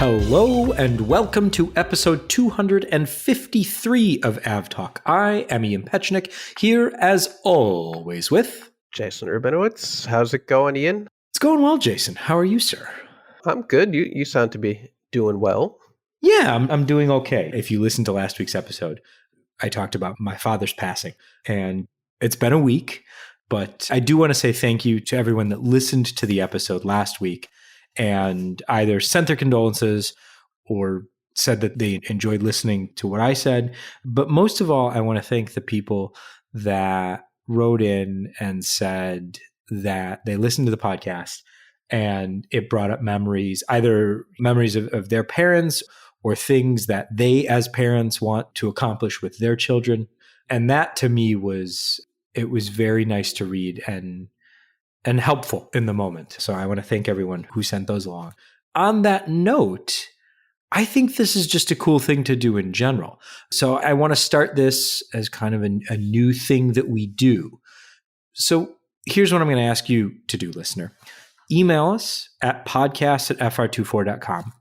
Hello and welcome to episode 253 of AvTalk. I am Ian Petchnick, here as always with... Jason Rubinowitz. How's it going, Ian? It's going well, Jason. How are you, sir? I'm good. You sound to be doing well. Yeah, I'm doing okay. If you listened to last week's episode, I talked about my father's passing, and it's been a week, but I do want to say thank you to everyone that listened to the episode last week and either sent their condolences or said that they enjoyed listening to what I said. But most of all, I want to thank the people that wrote in and said that they listened to the podcast and it brought up memories, either memories of their parents or things that they as parents want to accomplish with their children. And that to me was very nice to read and helpful in the moment. So I want to thank everyone who sent those along. On that note, I think this is just a cool thing to do in general. So I want to start this as kind of a new thing that we do. So here's what I'm going to ask you to do, listener. Email us at podcast@fr24.com.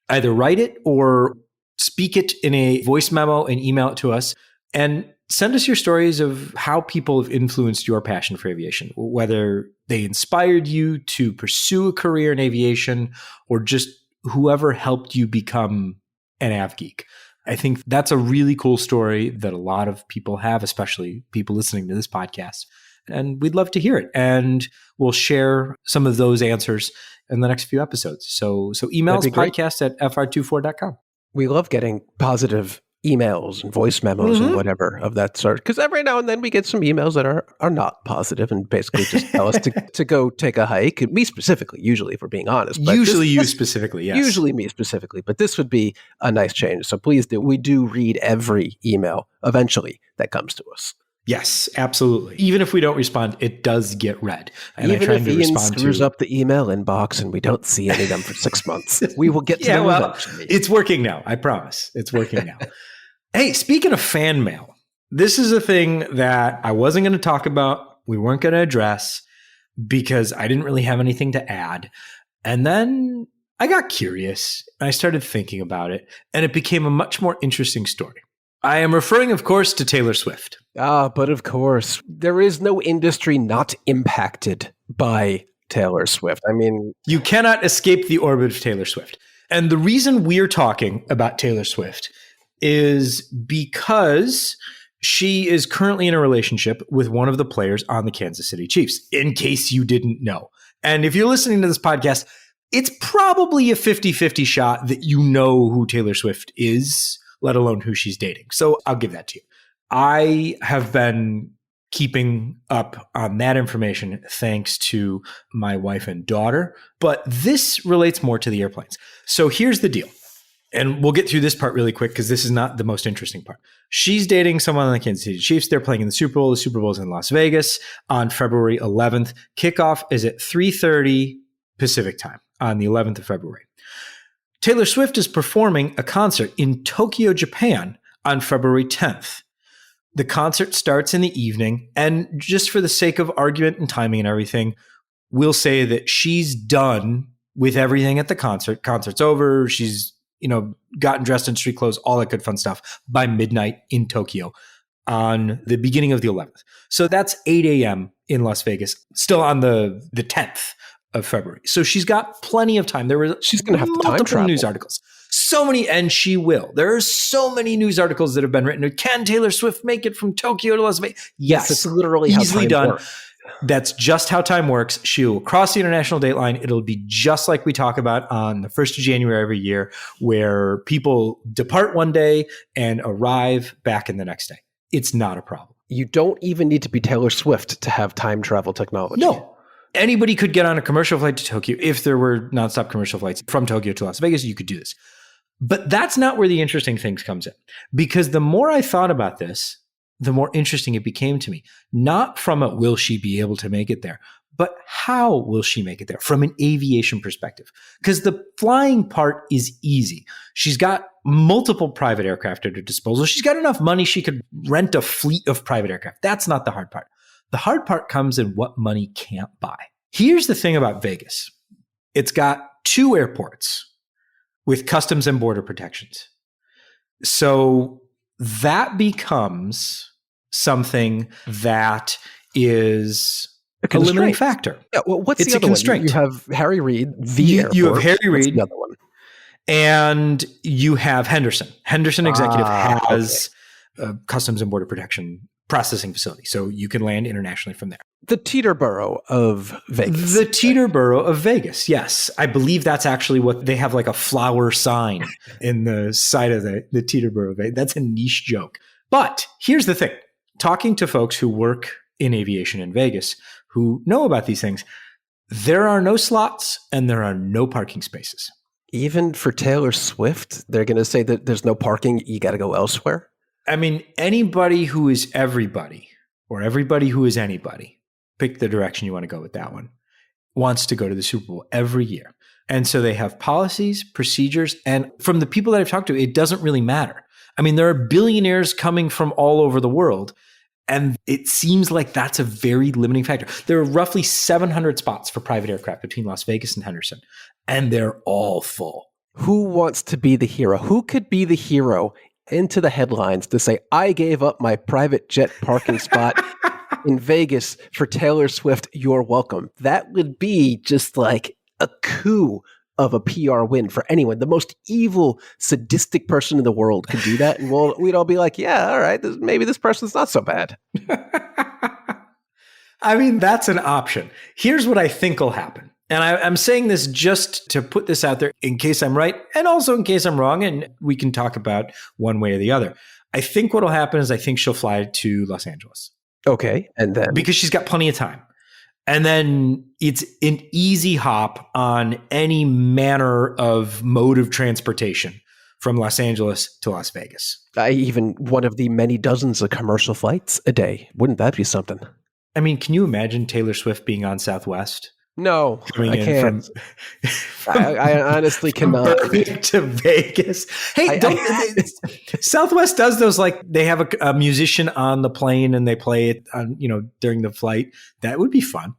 Either write it or speak it in a voice memo and email it to us. And send us your stories of how people have influenced your passion for aviation, whether they inspired you to pursue a career in aviation or just whoever helped you become an av geek. I think that's a really cool story that a lot of people have, especially people listening to this podcast. And we'd love to hear it. And we'll share some of those answers in the next few episodes. So email us podcast@fr24.com. We love getting positive emails and voice memos and whatever of that sort. Because every now and then we get some emails that are not positive and basically just tell us to go take a hike. Me specifically, usually, if we're being honest. But usually you specifically, yes. Usually me specifically. But this would be a nice change. So please do. We do read every email eventually that comes to us. Yes, absolutely. Even if we don't respond, it does get read. And even if Ian screws up the email inbox and we don't see any of them for 6 months, we will get to them eventually. It's working now. I promise. It's working now. Hey, speaking of fan mail, this is a thing that I wasn't going to talk about. We weren't going to address because I didn't really have anything to add. And then I got curious and I started thinking about it, and it became a much more interesting story. I am referring, of course, to Taylor Swift. But of course, there is no industry not impacted by Taylor Swift. I mean, you cannot escape the orbit of Taylor Swift. And the reason we're talking about Taylor Swift is because she is currently in a relationship with one of the players on the Kansas City Chiefs, in case you didn't know. And if you're listening to this podcast, it's probably a 50-50 shot that you know who Taylor Swift is, let alone who she's dating. So I'll give that to you. I have been keeping up on that information thanks to my wife and daughter, but this relates more to the airplanes. So here's the deal. And we'll get through this part really quick because this is not the most interesting part. She's dating someone on the Kansas City Chiefs. They're playing in the Super Bowl. The Super Bowl is in Las Vegas on February 11th. Kickoff is at 3:30 Pacific time on the 11th of February. Taylor Swift is performing a concert in Tokyo, Japan on February 10th. The concert starts in the evening, and just for the sake of argument and timing and everything, we'll say that she's done with everything at the concert. Concert's over. She's gotten dressed in street clothes, all that good fun stuff by midnight in Tokyo on the beginning of the 11th. So that's 8 a.m. in Las Vegas, still on the 10th of February. So she's got plenty of time. She's going to have time travel. News articles. So many, and she will. There are so many news articles that have been written. Can Taylor Swift make it from Tokyo to Las Vegas? Yes, it's literally easily how time done. Works. That's just how time works. She'll cross the international date line. It'll be just like we talk about on the 1st of January every year, where people depart one day and arrive back in the next day. It's not a problem. You don't even need to be Taylor Swift to have time travel technology. No. Anybody could get on a commercial flight to Tokyo. If there were nonstop commercial flights from Tokyo to Las Vegas, you could do this. But that's not where the interesting things comes in. Because the more I thought about this, the more interesting it became to me. Not from a will she be able to make it there, but how will she make it there from an aviation perspective? Because the flying part is easy. She's got multiple private aircraft at her disposal. She's got enough money she could rent a fleet of private aircraft. That's not the hard part. The hard part comes in what money can't buy. Here's the thing about Vegas. It's got 2 airports. with customs and border protections. So that becomes something that is a limiting factor. Yeah, well, what's It's the a other one? constraint. You have Harry Reid, the You airport. have Harry What's Reid. the other one? And you have Henderson. Henderson Executive has okay. a customs and border protection processing facility. So you can land internationally from there. The Teterboro of Vegas. The Teterboro of Vegas, yes. I believe that's actually what they have, like a flower sign in the side of the Teterboro of Vegas. That's a niche joke. But here's the thing. Talking to folks who work in aviation in Vegas who know about these things, there are no slots and there are no parking spaces. Even for Taylor Swift, they're going to say that there's no parking, you got to go elsewhere? I mean, anybody who is everybody or everybody who is anybody, pick the direction you want to go with that one, wants to go to the Super Bowl every year. And so they have policies, procedures, and from the people that I've talked to, it doesn't really matter. I mean, there are billionaires coming from all over the world, and it seems like that's a very limiting factor. There are roughly 700 spots for private aircraft between Las Vegas and Henderson, and they're all full. Who wants to be the hero? Who could be the hero into the headlines to say, I gave up my private jet parking spot in Vegas for Taylor Swift, you're welcome? That would be just like a coup of a PR win for anyone. The most evil, sadistic person in the world could do that, and we'd all be like, yeah, all right, maybe this person's not so bad. I mean, that's an option. Here's what I think will happen. And I'm saying this just to put this out there in case I'm right and also in case I'm wrong, and we can talk about one way or the other. I think what will happen is I think she'll fly to Los Angeles. Okay, and then? Because she's got plenty of time. And then it's an easy hop on any manner of mode of transportation from Los Angeles to Las Vegas. Even one of the many dozens of commercial flights a day. Wouldn't that be something? I mean, can you imagine Taylor Swift being on Southwest? No, I can't. I honestly cannot. To Vegas. Hey, Southwest does those, like they have a musician on the plane and they play it on, during the flight. That would be fun.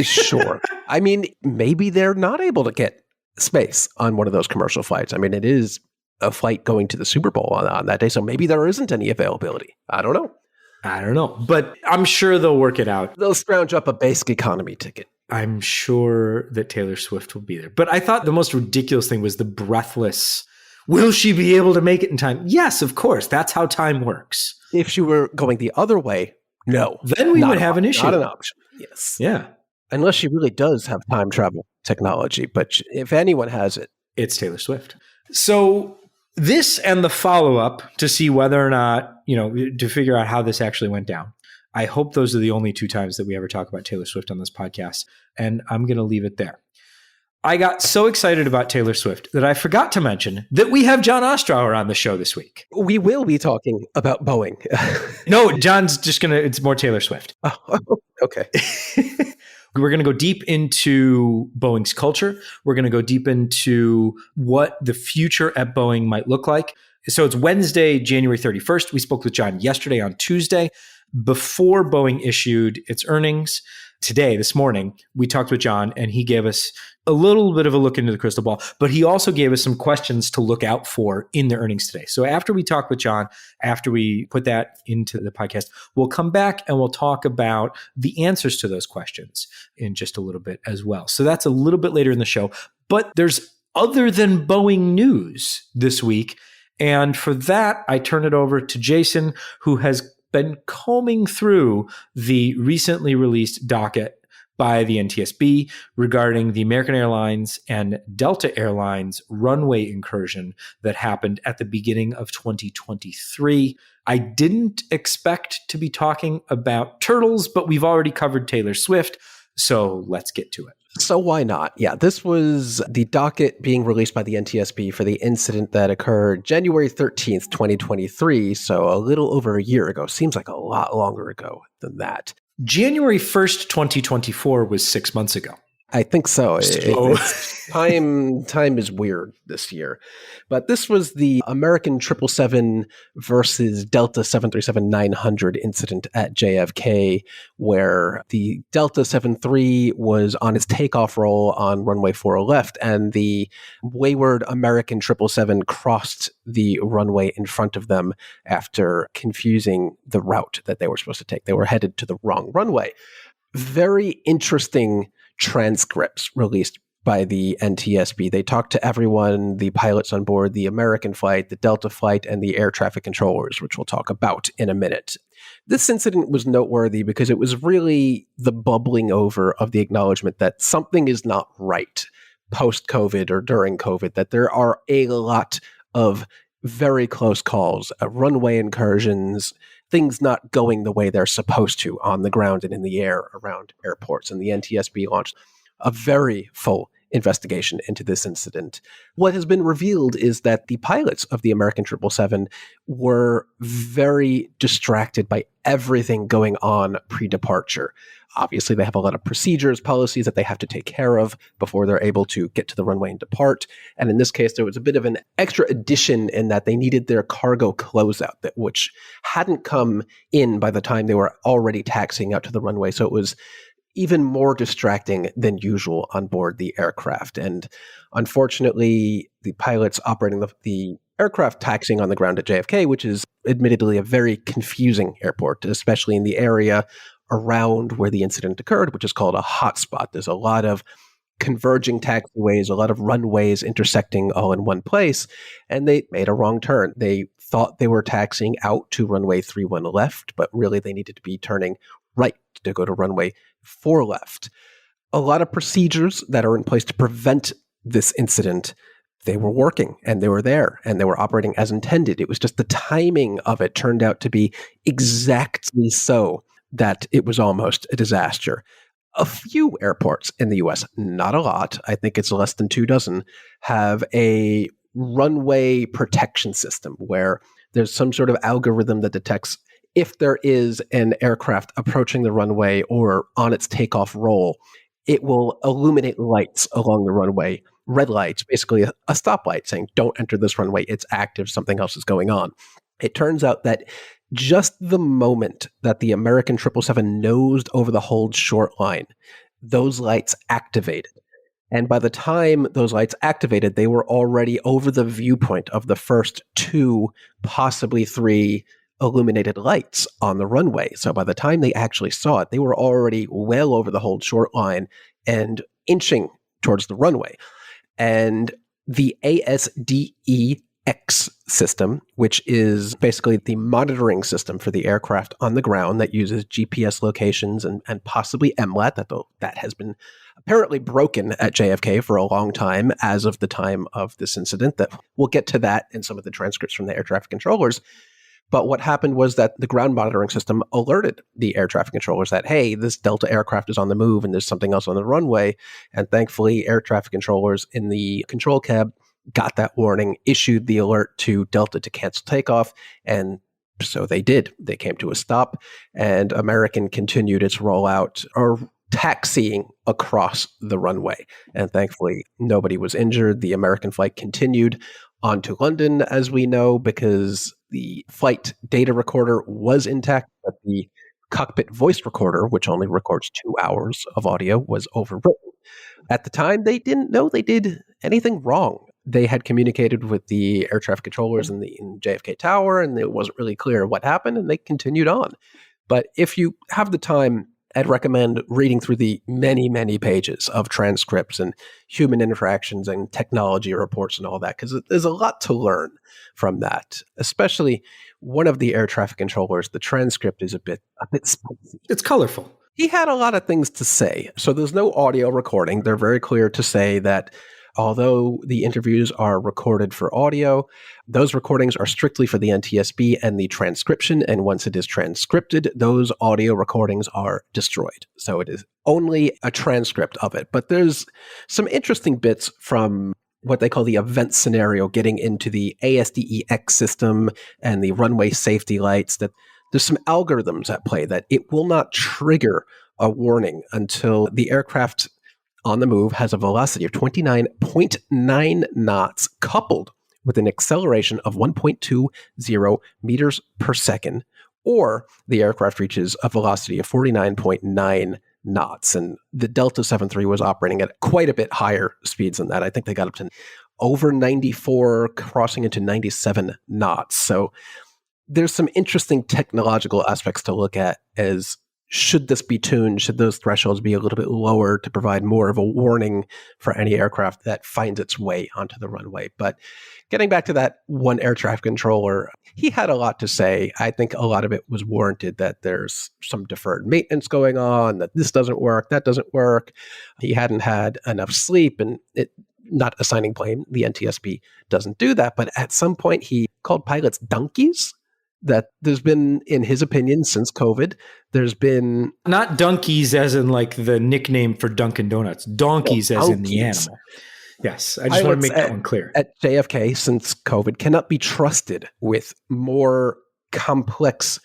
Sure. I mean, maybe they're not able to get space on one of those commercial flights. I mean, it is a flight going to the Super Bowl on that day, so maybe there isn't any availability. I don't know. But I'm sure they'll work it out. They'll scrounge up a basic economy ticket. I'm sure that Taylor Swift will be there. But I thought the most ridiculous thing was the breathless, will she be able to make it in time? Yes, of course. That's how time works. If she were going the other way, no. Then we would have an issue. Not an option. Yes. Yeah. Unless she really does have time travel technology. But if anyone has it, it's Taylor Swift. So this and the follow-up to see whether or not, to figure out how this actually went down. I hope those are the only 2 times that we ever talk about Taylor Swift on this podcast, and I'm going to leave it there. I got so excited about Taylor Swift that I forgot to mention that we have Jon Ostrower on the show this week. We will be talking about Boeing. No, John's just it's more Taylor Swift. Oh, okay. We're going to go deep into Boeing's culture. We're going to go deep into what the future at Boeing might look like. So it's Wednesday, January 31st. We spoke with Jon yesterday on Tuesday. Before Boeing issued its earnings this morning, we talked with Jon and he gave us a little bit of a look into the crystal ball, but he also gave us some questions to look out for in the earnings today. So after we talk with Jon, after we put that into the podcast, we'll come back and we'll talk about the answers to those questions in just a little bit as well. So that's a little bit later in the show, but there's other than Boeing news this week. And for that, I turn it over to Jason, who has been combing through the recently released docket by the NTSB regarding the American Airlines and Delta Airlines runway incursion that happened at the beginning of 2023. I didn't expect to be talking about turtles, but we've already covered Taylor Swift, so let's get to it. So why not? Yeah, this was the docket being released by the NTSB for the incident that occurred January 13th, 2023. So a little over a year ago. Seems like a lot longer ago than that. January 1st, 2024 was 6 months ago. I think so. So Time is weird this year. But this was the American 777 versus Delta 737-900 incident at JFK, where the Delta 73 was on its takeoff roll on runway 4 left, and the wayward American 777 crossed the runway in front of them after confusing the route that they were supposed to take. They were headed to the wrong runway. Very interesting transcripts released by the NTSB. They talked to everyone, the pilots on board the American flight, the Delta flight, and the air traffic controllers, which we'll talk about in a minute. This incident was noteworthy because it was really the bubbling over of the acknowledgement that something is not right post-COVID or during COVID, that there are a lot of very close calls, runway incursions, things not going the way they're supposed to on the ground and in the air around airports. And the NTSB launched a very full investigation into this incident. What has been revealed is that the pilots of the American 777 were very distracted by everything going on pre-departure. Obviously, they have a lot of procedures, policies that they have to take care of before they're able to get to the runway and depart. And in this case, there was a bit of an extra addition in that they needed their cargo closeout, which hadn't come in by the time they were already taxiing out to the runway. So it was even more distracting than usual on board the aircraft. And unfortunately, the pilots operating the aircraft taxiing on the ground at JFK, which is admittedly a very confusing airport, especially in the area around where the incident occurred, which is called a hotspot. There's a lot of converging taxiways, a lot of runways intersecting all in one place, and they made a wrong turn. They thought they were taxiing out to runway 31 left, but really they needed to be turning right to go to runway 4 left. A lot of procedures that are in place to prevent this incident, they were working and they were there and they were operating as intended. It was just the timing of it turned out to be exactly so that it was almost a disaster. A few airports in the US, not a lot, I think it's less than 24, have a runway protection system where there's some sort of algorithm that detects if there is an aircraft approaching the runway or on its takeoff roll, it will illuminate lights along the runway, red lights, basically a stoplight saying, don't enter this runway, it's active, something else is going on. It turns out that just the moment that the American 777 nosed over the hold short line, those lights activated. And by the time those lights activated, they were already over the viewpoint of the first 2, possibly 3 illuminated lights on the runway. So by the time they actually saw it, they were already well over the hold short line and inching towards the runway. And the ASDEX system, which is basically the monitoring system for the aircraft on the ground that uses GPS locations and possibly MLAT, that has been apparently broken at JFK for a long time as of the time of this incident. That we'll get to that in some of the transcripts from the air traffic controllers. But what happened was that the ground monitoring system alerted the air traffic controllers that, hey, this Delta aircraft is on the move and there's something else on the runway. And thankfully, air traffic controllers in the control cab got that warning, issued the alert to Delta to cancel takeoff, and so they did. They came to a stop, and American continued its rollout or taxiing across the runway. And thankfully, nobody was injured. The American flight continued on to London, as we know, because the flight data recorder was intact, but the cockpit voice recorder, which only records 2 hours of audio, was overwritten. At the time, they didn't know they did anything wrong. They had communicated with the air traffic controllers in JFK Tower, and it wasn't really clear what happened, and they continued on. But if you have the time, I'd recommend reading through the many, many pages of transcripts and human interactions and technology reports and all that, because there's a lot to learn from that. Especially one of the air traffic controllers, the transcript is a bit spicy. It's colorful. He had a lot of things to say. So there's no audio recording. They're very clear to say that although the interviews are recorded for audio, those recordings are strictly for the NTSB and the transcription. And once it is transcripted, those audio recordings are destroyed. So it is only a transcript of it. But there's some interesting bits from what they call the event scenario, getting into the ASDEX system and the runway safety lights, that there's some algorithms at play that it will not trigger a warning until the aircraft on the move has a velocity of 29.9 knots coupled with an acceleration of 1.20 meters per second, or the aircraft reaches a velocity of 49.9 knots. And the Delta 73 was operating at quite a bit higher speeds than that. I think they got up to over 94, crossing into 97 knots. So there's some interesting technological aspects to look at as should this be tuned? Should those thresholds be a little bit lower to provide more of a warning for any aircraft that finds its way onto the runway? But getting back to that one air traffic controller, he had a lot to say. I think a lot of it was warranted that there's some deferred maintenance going on, that this doesn't work, that doesn't work. He hadn't had enough sleep, and not assigning blame. The NTSB doesn't do that. But at some point, he called pilots donkeys. That there's been, in his opinion, since COVID, there's been... Not donkeys as in like the nickname for Dunkin' Donuts. Donkeys as in the animal. Yes, I just want to make that one clear. At JFK, since COVID, cannot be trusted with more complex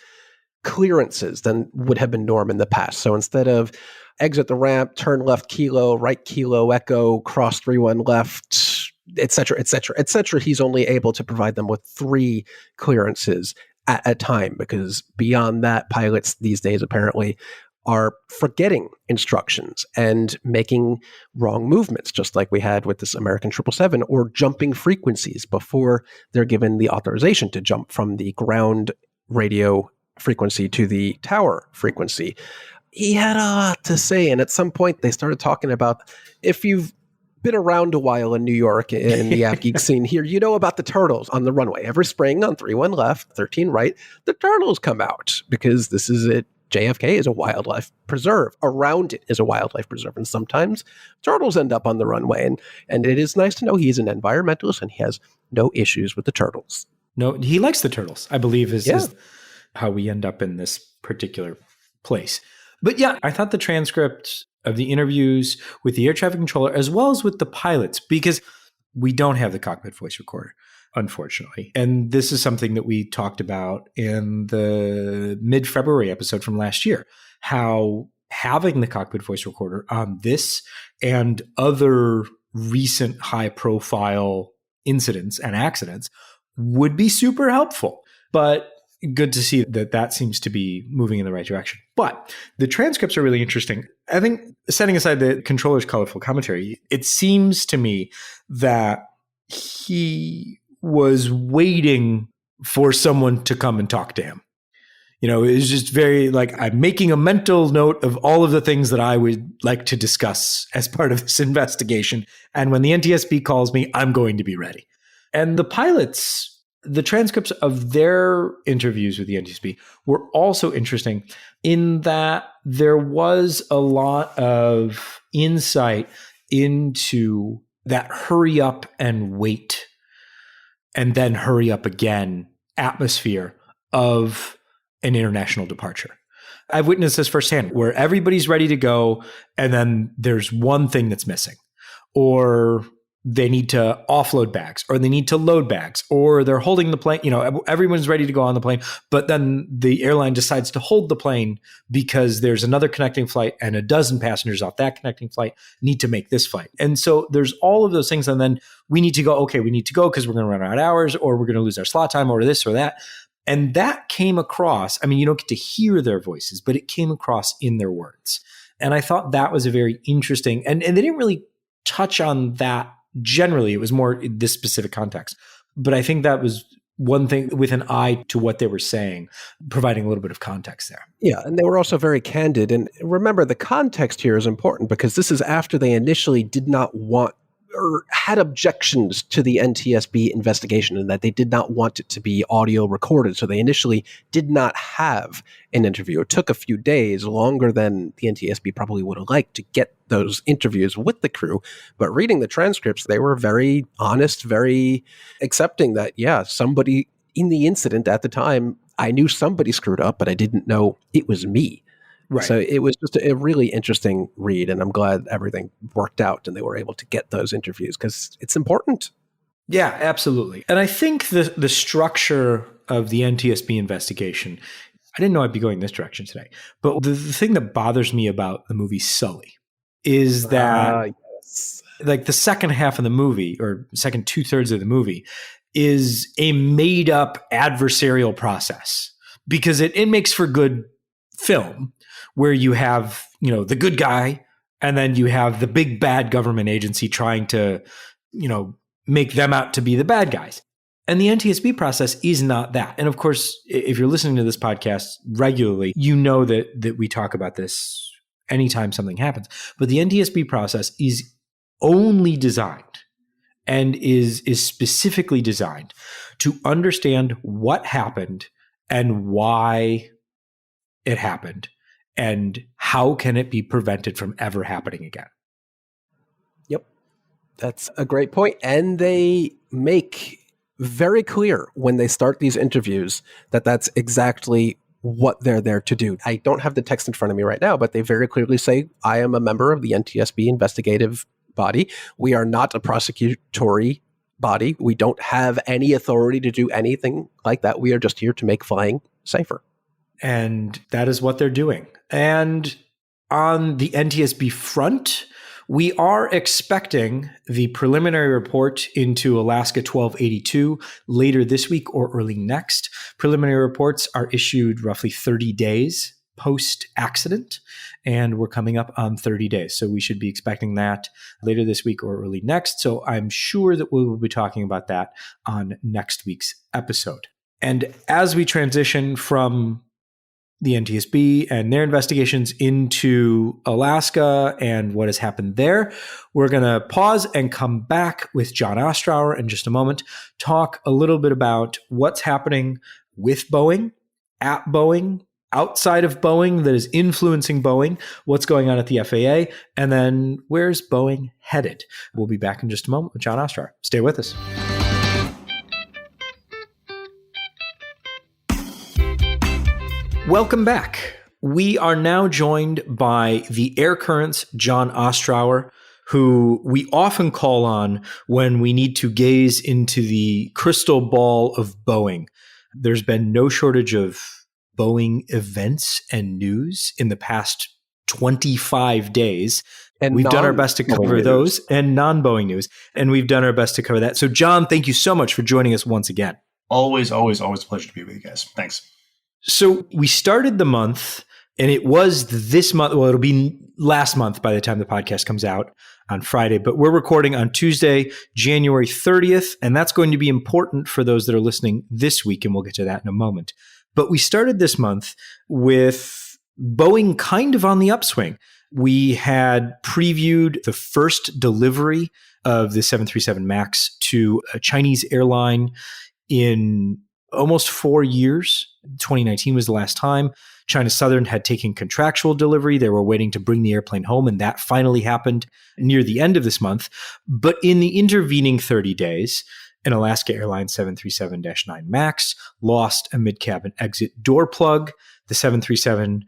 clearances than would have been norm in the past. So instead of exit the ramp, turn left kilo, right kilo, echo, cross 31 left, et cetera, he's only able to provide them with 3 clearances at a time, because beyond that, pilots these days apparently are forgetting instructions and making wrong movements, just like we had with this American 777, or jumping frequencies before they're given the authorization to jump from the ground radio frequency to the tower frequency. He had a lot to say, and at some point they started talking about, if you've been around a while in New York in the AvGeek scene here, you know about the turtles on the runway. Every spring on 31 left, 13 right, the turtles come out, because this is it. JFK is a wildlife preserve. Around it is a wildlife preserve. And sometimes turtles end up on the runway. And it is nice to know he's an environmentalist and he has no issues with the turtles. No, he likes the turtles, I believe, is how we end up in this particular place. But yeah, I thought the transcript of the interviews with the air traffic controller, as well as with the pilots, because we don't have the cockpit voice recorder, unfortunately. And this is something that we talked about in the mid-February episode from last year, how having the cockpit voice recorder on this and other recent high-profile incidents and accidents would be super helpful. But good to see that that seems to be moving in the right direction. But the transcripts are really interesting. I think, setting aside the controller's colorful commentary, it seems to me that he was waiting for someone to come and talk to him. You know, it was just very like, I'm making a mental note of all of the things that I would like to discuss as part of this investigation. And when the NTSB calls me, I'm going to be ready. And the pilots, the transcripts of their interviews with the NTSB were also interesting in that there was a lot of insight into that hurry up and wait and then hurry up again atmosphere of an international departure. I've witnessed this firsthand, where everybody's ready to go and then there's one thing that's missing, or they need to offload bags, or they need to load bags, or they're holding the plane. You know, everyone's ready to go on the plane, but then the airline decides to hold the plane because there's another connecting flight and a dozen passengers off that connecting flight need to make this flight. And so there's all of those things. And then we need to go, okay, we need to go because we're going to run out of hours, or we're going to lose our slot time, or this or that. And that came across. I mean, you don't get to hear their voices, but it came across in their words. And I thought that was a very interesting, and they didn't really touch on that. Generally, it was more in this specific context. But I think that was one thing with an eye to what they were saying, providing a little bit of context there. Yeah, and they were also very candid. And remember, the context here is important, because this is after they initially did not want or had objections to the NTSB investigation, and that they did not want it to be audio recorded. So they initially did not have an interview. It took a few days, longer than the NTSB probably would have liked, to get those interviews with the crew. But reading the transcripts, they were very honest, very accepting that, yeah, somebody in the incident at the time, I knew somebody screwed up, but I didn't know it was me. Right. So it was just a really interesting read, and I'm glad everything worked out and they were able to get those interviews, because it's important. Yeah, absolutely. And I think the structure of the NTSB investigation, I didn't know I'd be going this direction today, but the thing that bothers me about the movie Sully is that Yes. like the second half of the movie, or second 2/3 of the movie, is a made up adversarial process, because it makes for good film, where you have, the good guy, and then you have the big bad government agency trying to, make them out to be the bad guys. And the NTSB process is not that. And of course, if you're listening to this podcast regularly, you know that we talk about this anytime something happens. But the NTSB process is only designed, and is specifically designed to understand what happened and why it happened, and how can it be prevented from ever happening again. Yep. That's a great point. And they make very clear when they start these interviews that that's exactly what they're there to do. I don't have the text in front of me right now, but they very clearly say, I am a member of the NTSB investigative body. We are not a prosecutory body. We don't have any authority to do anything like that. We are just here to make flying safer. And that is what they're doing. And on the NTSB front, we are expecting the preliminary report into Alaska 1282 later this week or early next. Preliminary reports are issued roughly 30 days post-accident, and we're coming up on 30 days. So we should be expecting that later this week or early next. So I'm sure that we will be talking about that on next week's episode. And as we transition from the NTSB and their investigations into Alaska and what has happened there, we're going to pause and come back with Jon Ostrower in just a moment, talk a little bit about what's happening with Boeing, at Boeing, outside of Boeing that is influencing Boeing, what's going on at the FAA, and then where's Boeing headed? We'll be back in just a moment with Jon Ostrower. Stay with us. Welcome back. We are now joined by the Air Current's Jon Ostrower, who we often call on when we need to gaze into the crystal ball of Boeing. There's been no shortage of Boeing events and news in the past 25 days. And we've done our best to cover those, and non-Boeing news. And we've done our best to cover that. So, Jon, thank you so much for joining us once again. Always a pleasure to be with you guys. Thanks. So we started the month, and it was this month. Well, it'll be last month by the time the podcast comes out on Friday, but we're recording on Tuesday, January 30th, and that's going to be important for those that are listening this week, and we'll get to that in a moment. But we started this month with Boeing kind of on the upswing. We had previewed the first delivery of the 737 MAX to a Chinese airline in almost 4 years. 2019 was the last time. China Southern had taken contractual delivery. They were waiting to bring the airplane home, and that finally happened near the end of this month. But in the intervening 30 days, an Alaska Airlines 737-9 MAX lost a mid-cabin exit door plug. The 737-9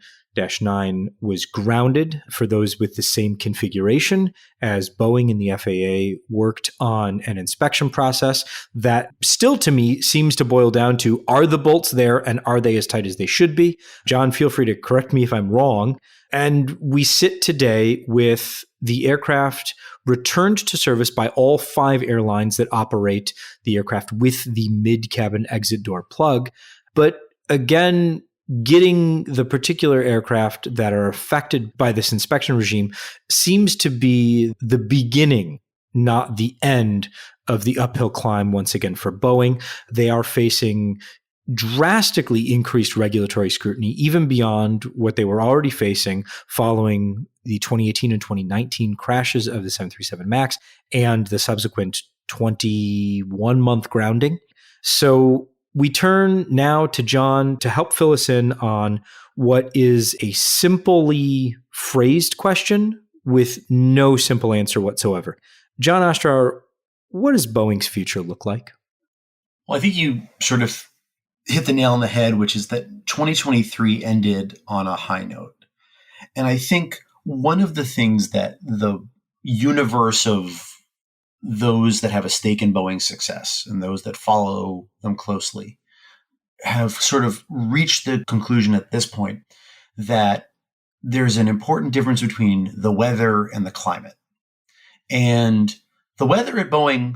was grounded for those with the same configuration as Boeing and the FAA worked on an inspection process that still to me seems to boil down to, are the bolts there and are they as tight as they should be? Jon, feel free to correct me if I'm wrong. And we sit today with the aircraft returned to service by all 5 airlines that operate the aircraft with the mid-cabin exit door plug. But again, getting the particular aircraft that are affected by this inspection regime seems to be the beginning, not the end of the uphill climb once again for Boeing. They are facing drastically increased regulatory scrutiny, even beyond what they were already facing following the 2018 and 2019 crashes of the 737 MAX and the subsequent 21-month grounding. So we turn now to Jon to help fill us in on what is a simply phrased question with no simple answer whatsoever. Jon Ostrower, what does Boeing's future look like? Well, I think you sort of hit the nail on the head, which is that 2023 ended on a high note. And I think one of the things that the universe of those that have a stake in Boeing's success and those that follow them closely have sort of reached the conclusion at this point that there's an important difference between the weather and the climate. And the weather at Boeing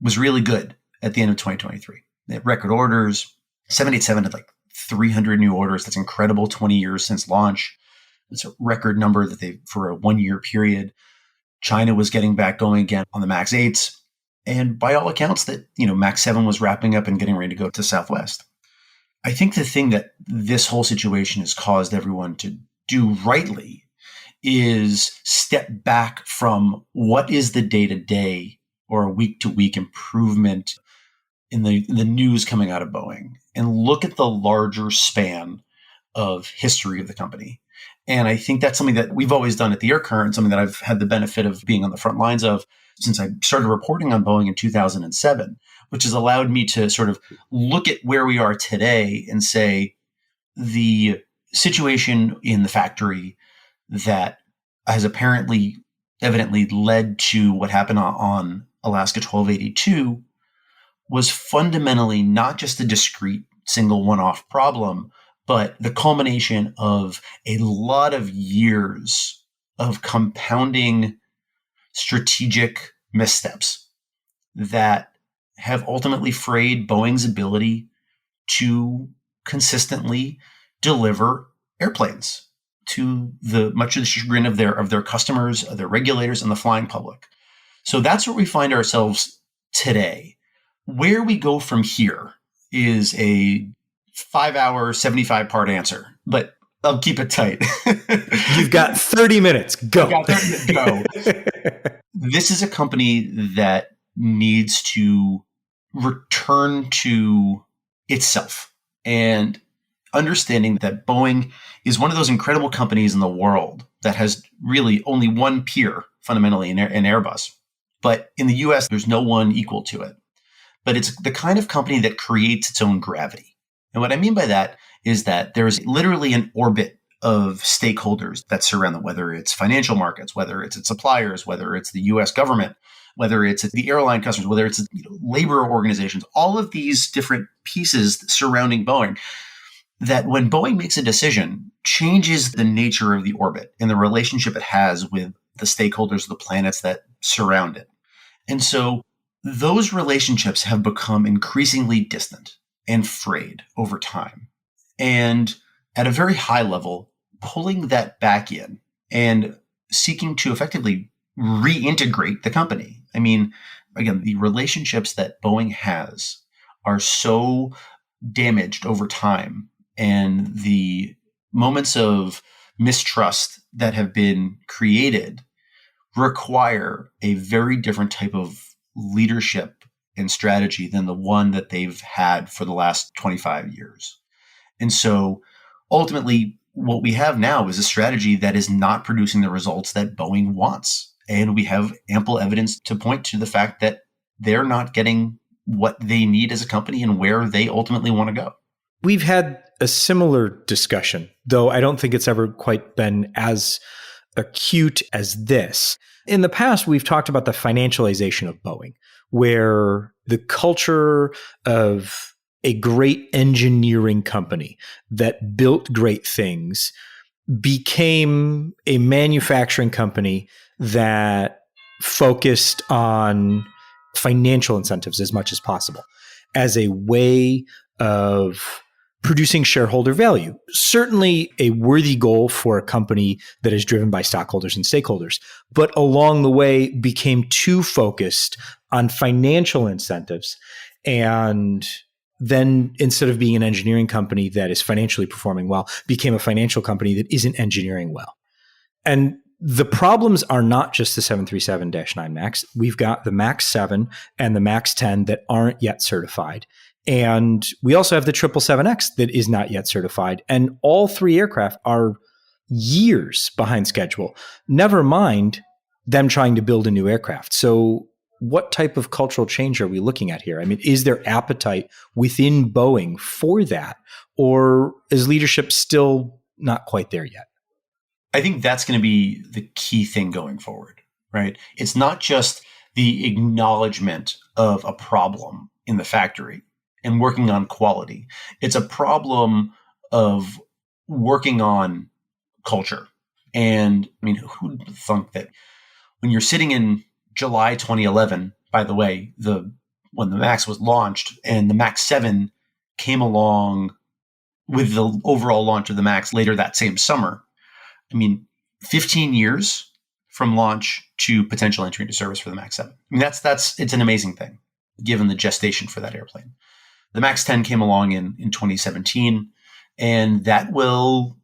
was really good at the end of 2023. They had record orders. 787 had like 300 new orders. That's incredible. 20 years since launch. It's a record number that they for a 1-year period. China was getting back going again on the MAX 8s. And by all accounts that, MAX 7 was wrapping up and getting ready to go to Southwest. I think the thing that this whole situation has caused everyone to do rightly is step back from what is the day-to-day or a week-to-week improvement in the news coming out of Boeing and look at the larger span of history of the company. And I think that's something that we've always done at the Air Current, something that I've had the benefit of being on the front lines of since I started reporting on Boeing in 2007, which has allowed me to sort of look at where we are today and say the situation in the factory that has evidently led to what happened on Alaska 1282 was fundamentally not just a discrete single one-off problem, but the culmination of a lot of years of compounding strategic missteps that have ultimately frayed Boeing's ability to consistently deliver airplanes to much of the chagrin of their customers, of their regulators, and the flying public. So that's where we find ourselves today. Where we go from here is a 5-hour, 75-part answer, but I'll keep it tight. You've got 30 minutes. Go. Go. This is a company that needs to return to itself and understanding that Boeing is one of those incredible companies in the world that has really only one peer fundamentally in Airbus. But in the US, there's no one equal to it. But it's the kind of company that creates its own gravity. And what I mean by that is that there's literally an orbit of stakeholders that surround them, whether it's financial markets, whether it's its suppliers, whether it's the US government, whether it's the airline customers, whether it's labor organizations, all of these different pieces surrounding Boeing, that when Boeing makes a decision, changes the nature of the orbit and the relationship it has with the stakeholders of the planets that surround it. And so those relationships have become increasingly distant and frayed over time. And at a very high level, pulling that back in and seeking to effectively reintegrate the company. I mean, again, the relationships that Boeing has are so damaged over time, and the moments of mistrust that have been created require a very different type of leadership and strategy than the one that they've had for the last 25 years. And so ultimately, what we have now is a strategy that is not producing the results that Boeing wants. And we have ample evidence to point to the fact that they're not getting what they need as a company and where they ultimately want to go. We've had a similar discussion, though I don't think it's ever quite been as acute as this. In the past, we've talked about the financialization of Boeing, where the culture of a great engineering company that built great things became a manufacturing company that focused on financial incentives as much as possible as a way of producing shareholder value. Certainly a worthy goal for a company that is driven by stockholders and stakeholders, but along the way became too focused on financial incentives. And then instead of being an engineering company that is financially performing well, became a financial company that isn't engineering well. And the problems are not just the 737-9 MAX. We've got the MAX 7 and the MAX 10 that aren't yet certified. And we also have the 777X that is not yet certified. And all three aircraft are years behind schedule, never mind them trying to build a new aircraft. So what type of cultural change are we looking at here? I mean, is there appetite within Boeing for that? Or is leadership still not quite there yet? I think that's going to be the key thing going forward, right? It's not just the acknowledgement of a problem in the factory and working on quality. It's a problem of working on culture And I mean, who'd thunk that when you're sitting in July 2011, by the way, when the Max was launched and the Max 7 came along with the overall launch of the Max later that same summer. I mean, 15 years from launch to potential entry into service for the Max 7. I mean, it's an amazing thing given the gestation for that airplane. The Max 10 came along in 2017, and that will,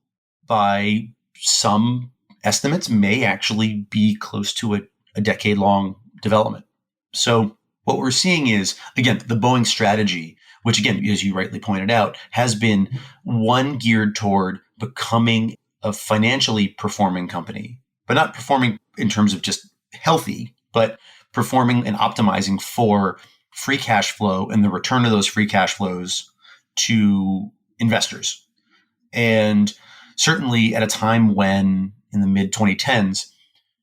by some estimates, may actually be close to a decade-long development. So what we're seeing is, again, the Boeing strategy, which again, as you rightly pointed out, has been one geared toward becoming a financially performing company, but not performing in terms of just healthy, but performing and optimizing for free cash flow and the return of those free cash flows to investors. And certainly at a time when in the mid 2010s,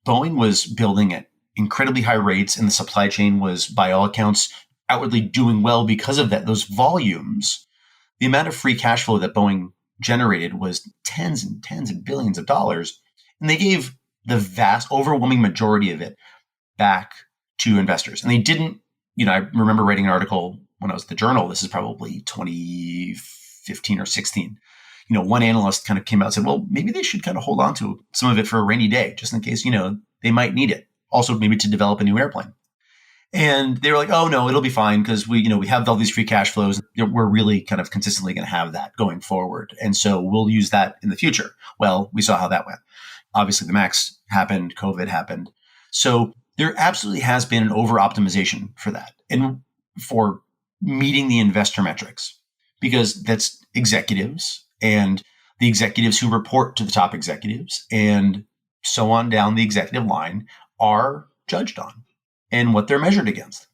Boeing was building at incredibly high rates and the supply chain was, by all accounts, outwardly doing well because of that, those volumes. The amount of free cash flow that Boeing generated was tens and tens of billions of dollars. And they gave the vast, overwhelming majority of it back to investors. And they didn't, I remember writing an article when I was at the Journal. This is probably 2015 or 16. One analyst kind of came out and said, well, maybe they should kind of hold on to some of it for a rainy day, just in case, they might need it. Also, maybe to develop a new airplane. And they were like, oh, no, it'll be fine because we have all these free cash flows. We're really kind of consistently going to have that going forward. And so we'll use that in the future. Well, we saw how that went. Obviously, the Max happened, COVID happened. So there absolutely has been an over-optimization for that and for meeting the investor metrics, because that's executives and the executives who report to the top executives and so on down the executive line are judged on and what they're measured against.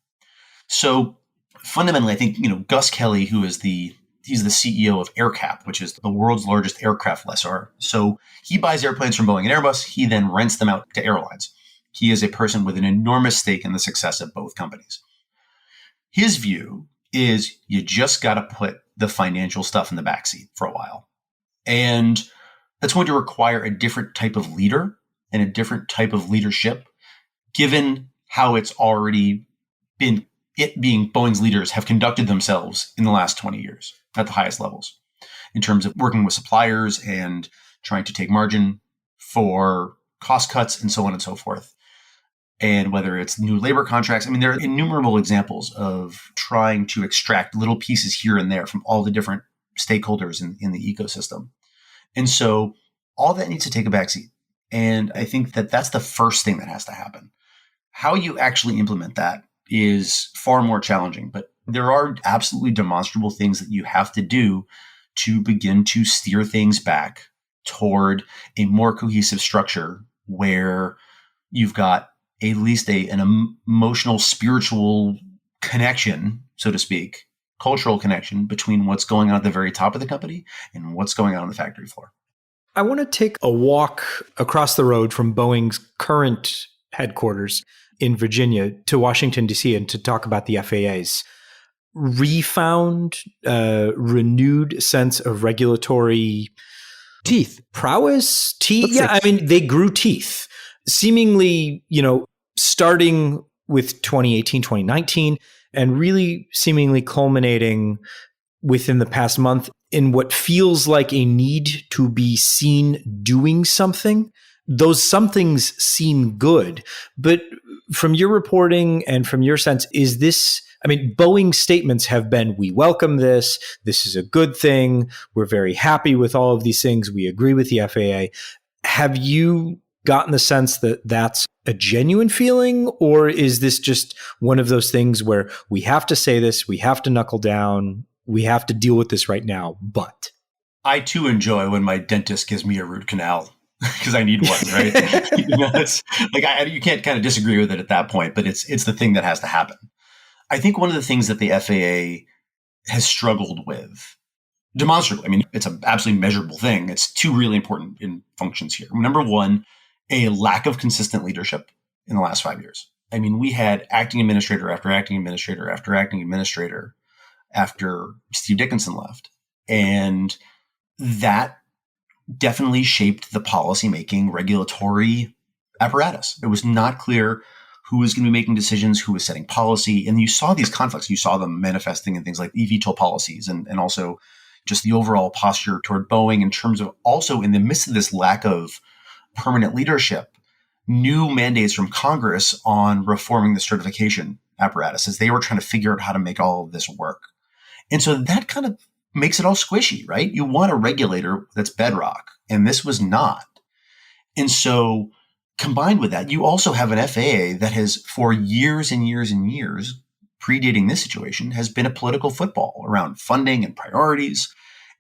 So fundamentally, I think, Gus Kelly, he's the CEO of AerCap, which is the world's largest aircraft lessor. So he buys airplanes from Boeing and Airbus. He then rents them out to airlines. He is a person with an enormous stake in the success of both companies. His view is you just got to put the financial stuff in the backseat for a while. And that's going to require a different type of leader and a different type of leadership, given how it's already been, it being Boeing's leaders have conducted themselves in the last 20 years at the highest levels in terms of working with suppliers and trying to take margin for cost cuts and so on and so forth. And whether it's new labor contracts, there are innumerable examples of trying to extract little pieces here and there from all the different stakeholders in the ecosystem. And so all that needs to take a backseat. And I think that that's the first thing that has to happen. How you actually implement that is far more challenging, but there are absolutely demonstrable things that you have to do to begin to steer things back toward a more cohesive structure where you've got at least an emotional, spiritual connection, so to speak, cultural connection between what's going on at the very top of the company and what's going on the factory floor. I want to take a walk across the road from Boeing's current headquarters in Virginia to Washington, D.C., and to talk about the FAA's refound, renewed sense of regulatory teeth, prowess, teeth. Yeah, they grew teeth, seemingly, starting with 2018, 2019, and really seemingly culminating within the past month in what feels like a need to be seen doing something. Those somethings seem good, but from your reporting and from your sense, is this, Boeing's statements have been, we welcome this is a good thing, we're very happy with all of these things, we agree with the FAA. Have you gotten the sense that that's a genuine feeling, or is this just one of those things where we have to say this, we have to knuckle down, we have to deal with this right now? But I too enjoy when my dentist gives me a root canal because I need one, right? It's like you can't kind of disagree with it at that point, but it's the thing that has to happen. I think one of the things that the FAA has struggled with demonstrably, it's an absolutely measurable thing. It's two really important functions here. Number one, a lack of consistent leadership in the last 5 years. We had acting administrator after acting administrator after acting administrator after Steve Dickinson left. And that definitely shaped the policymaking regulatory apparatus. It was not clear who was going to be making decisions, who was setting policy. And you saw these conflicts. You saw them manifesting in things like eVTOL policies and also just the overall posture toward Boeing in terms of also in the midst of this lack of permanent leadership, new mandates from Congress on reforming the certification apparatus as they were trying to figure out how to make all of this work. And so that kind of makes it all squishy, right? You want a regulator that's bedrock, and this was not. And so combined with that, you also have an FAA that has, for years and years and years, predating this situation, has been a political football around funding and priorities.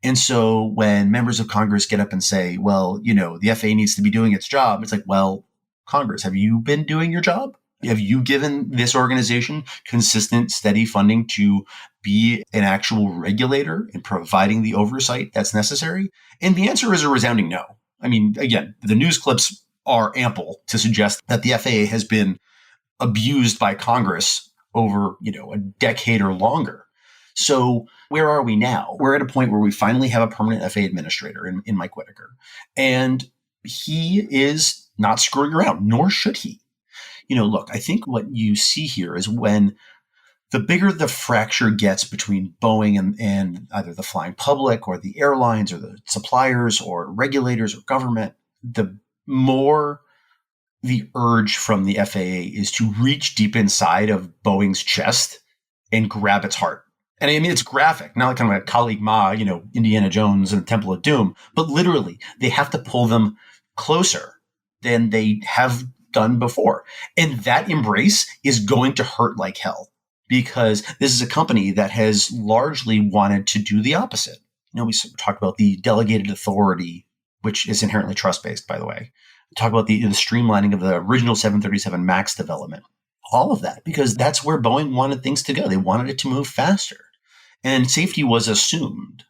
And so when members of Congress get up and say, well, the FAA needs to be doing its job, it's like, well, Congress, have you been doing your job? Have you given this organization consistent, steady funding to be an actual regulator in providing the oversight that's necessary? And the answer is a resounding no. I mean, again, the news clips are ample to suggest that the FAA has been abused by Congress over, a decade or longer. So where are we now? We're at a point where we finally have a permanent FAA administrator in Mike Whitaker. And he is not screwing around, nor should he. Look, I think what you see here is when the bigger the fracture gets between Boeing and either the flying public or the airlines or the suppliers or regulators or government, the more the urge from the FAA is to reach deep inside of Boeing's chest and grab its heart. And I mean, it's graphic, not like kind of a colleague Ma, Indiana Jones and the Temple of Doom, but literally they have to pull them closer than they have done before. And that embrace is going to hurt like hell because this is a company that has largely wanted to do the opposite. We talked about the delegated authority, which is inherently trust-based, by the way. Talk about the streamlining of the original 737 MAX development. All of that, because that's where Boeing wanted things to go. They wanted it to move faster. And safety was assumed.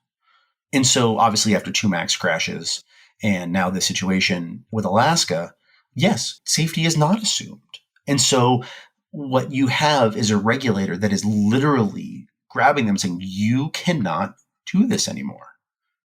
And so obviously after 2 MAX crashes and now the situation with Alaska, yes, safety is not assumed. And so what you have is a regulator that is literally grabbing them saying, you cannot do this anymore.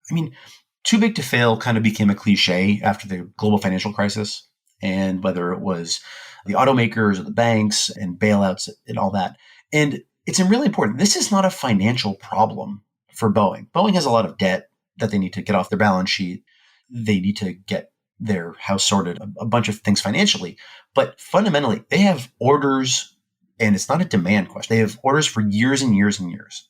I mean, too big to fail kind of became a cliche after the global financial crisis. And whether it was the automakers or the banks and bailouts and all that. And it's really important. This is not a financial problem for Boeing. Boeing has a lot of debt that they need to get off their balance sheet. They need to get their house sorted, a bunch of things financially. But fundamentally, they have orders, and it's not a demand question. They have orders for years and years and years.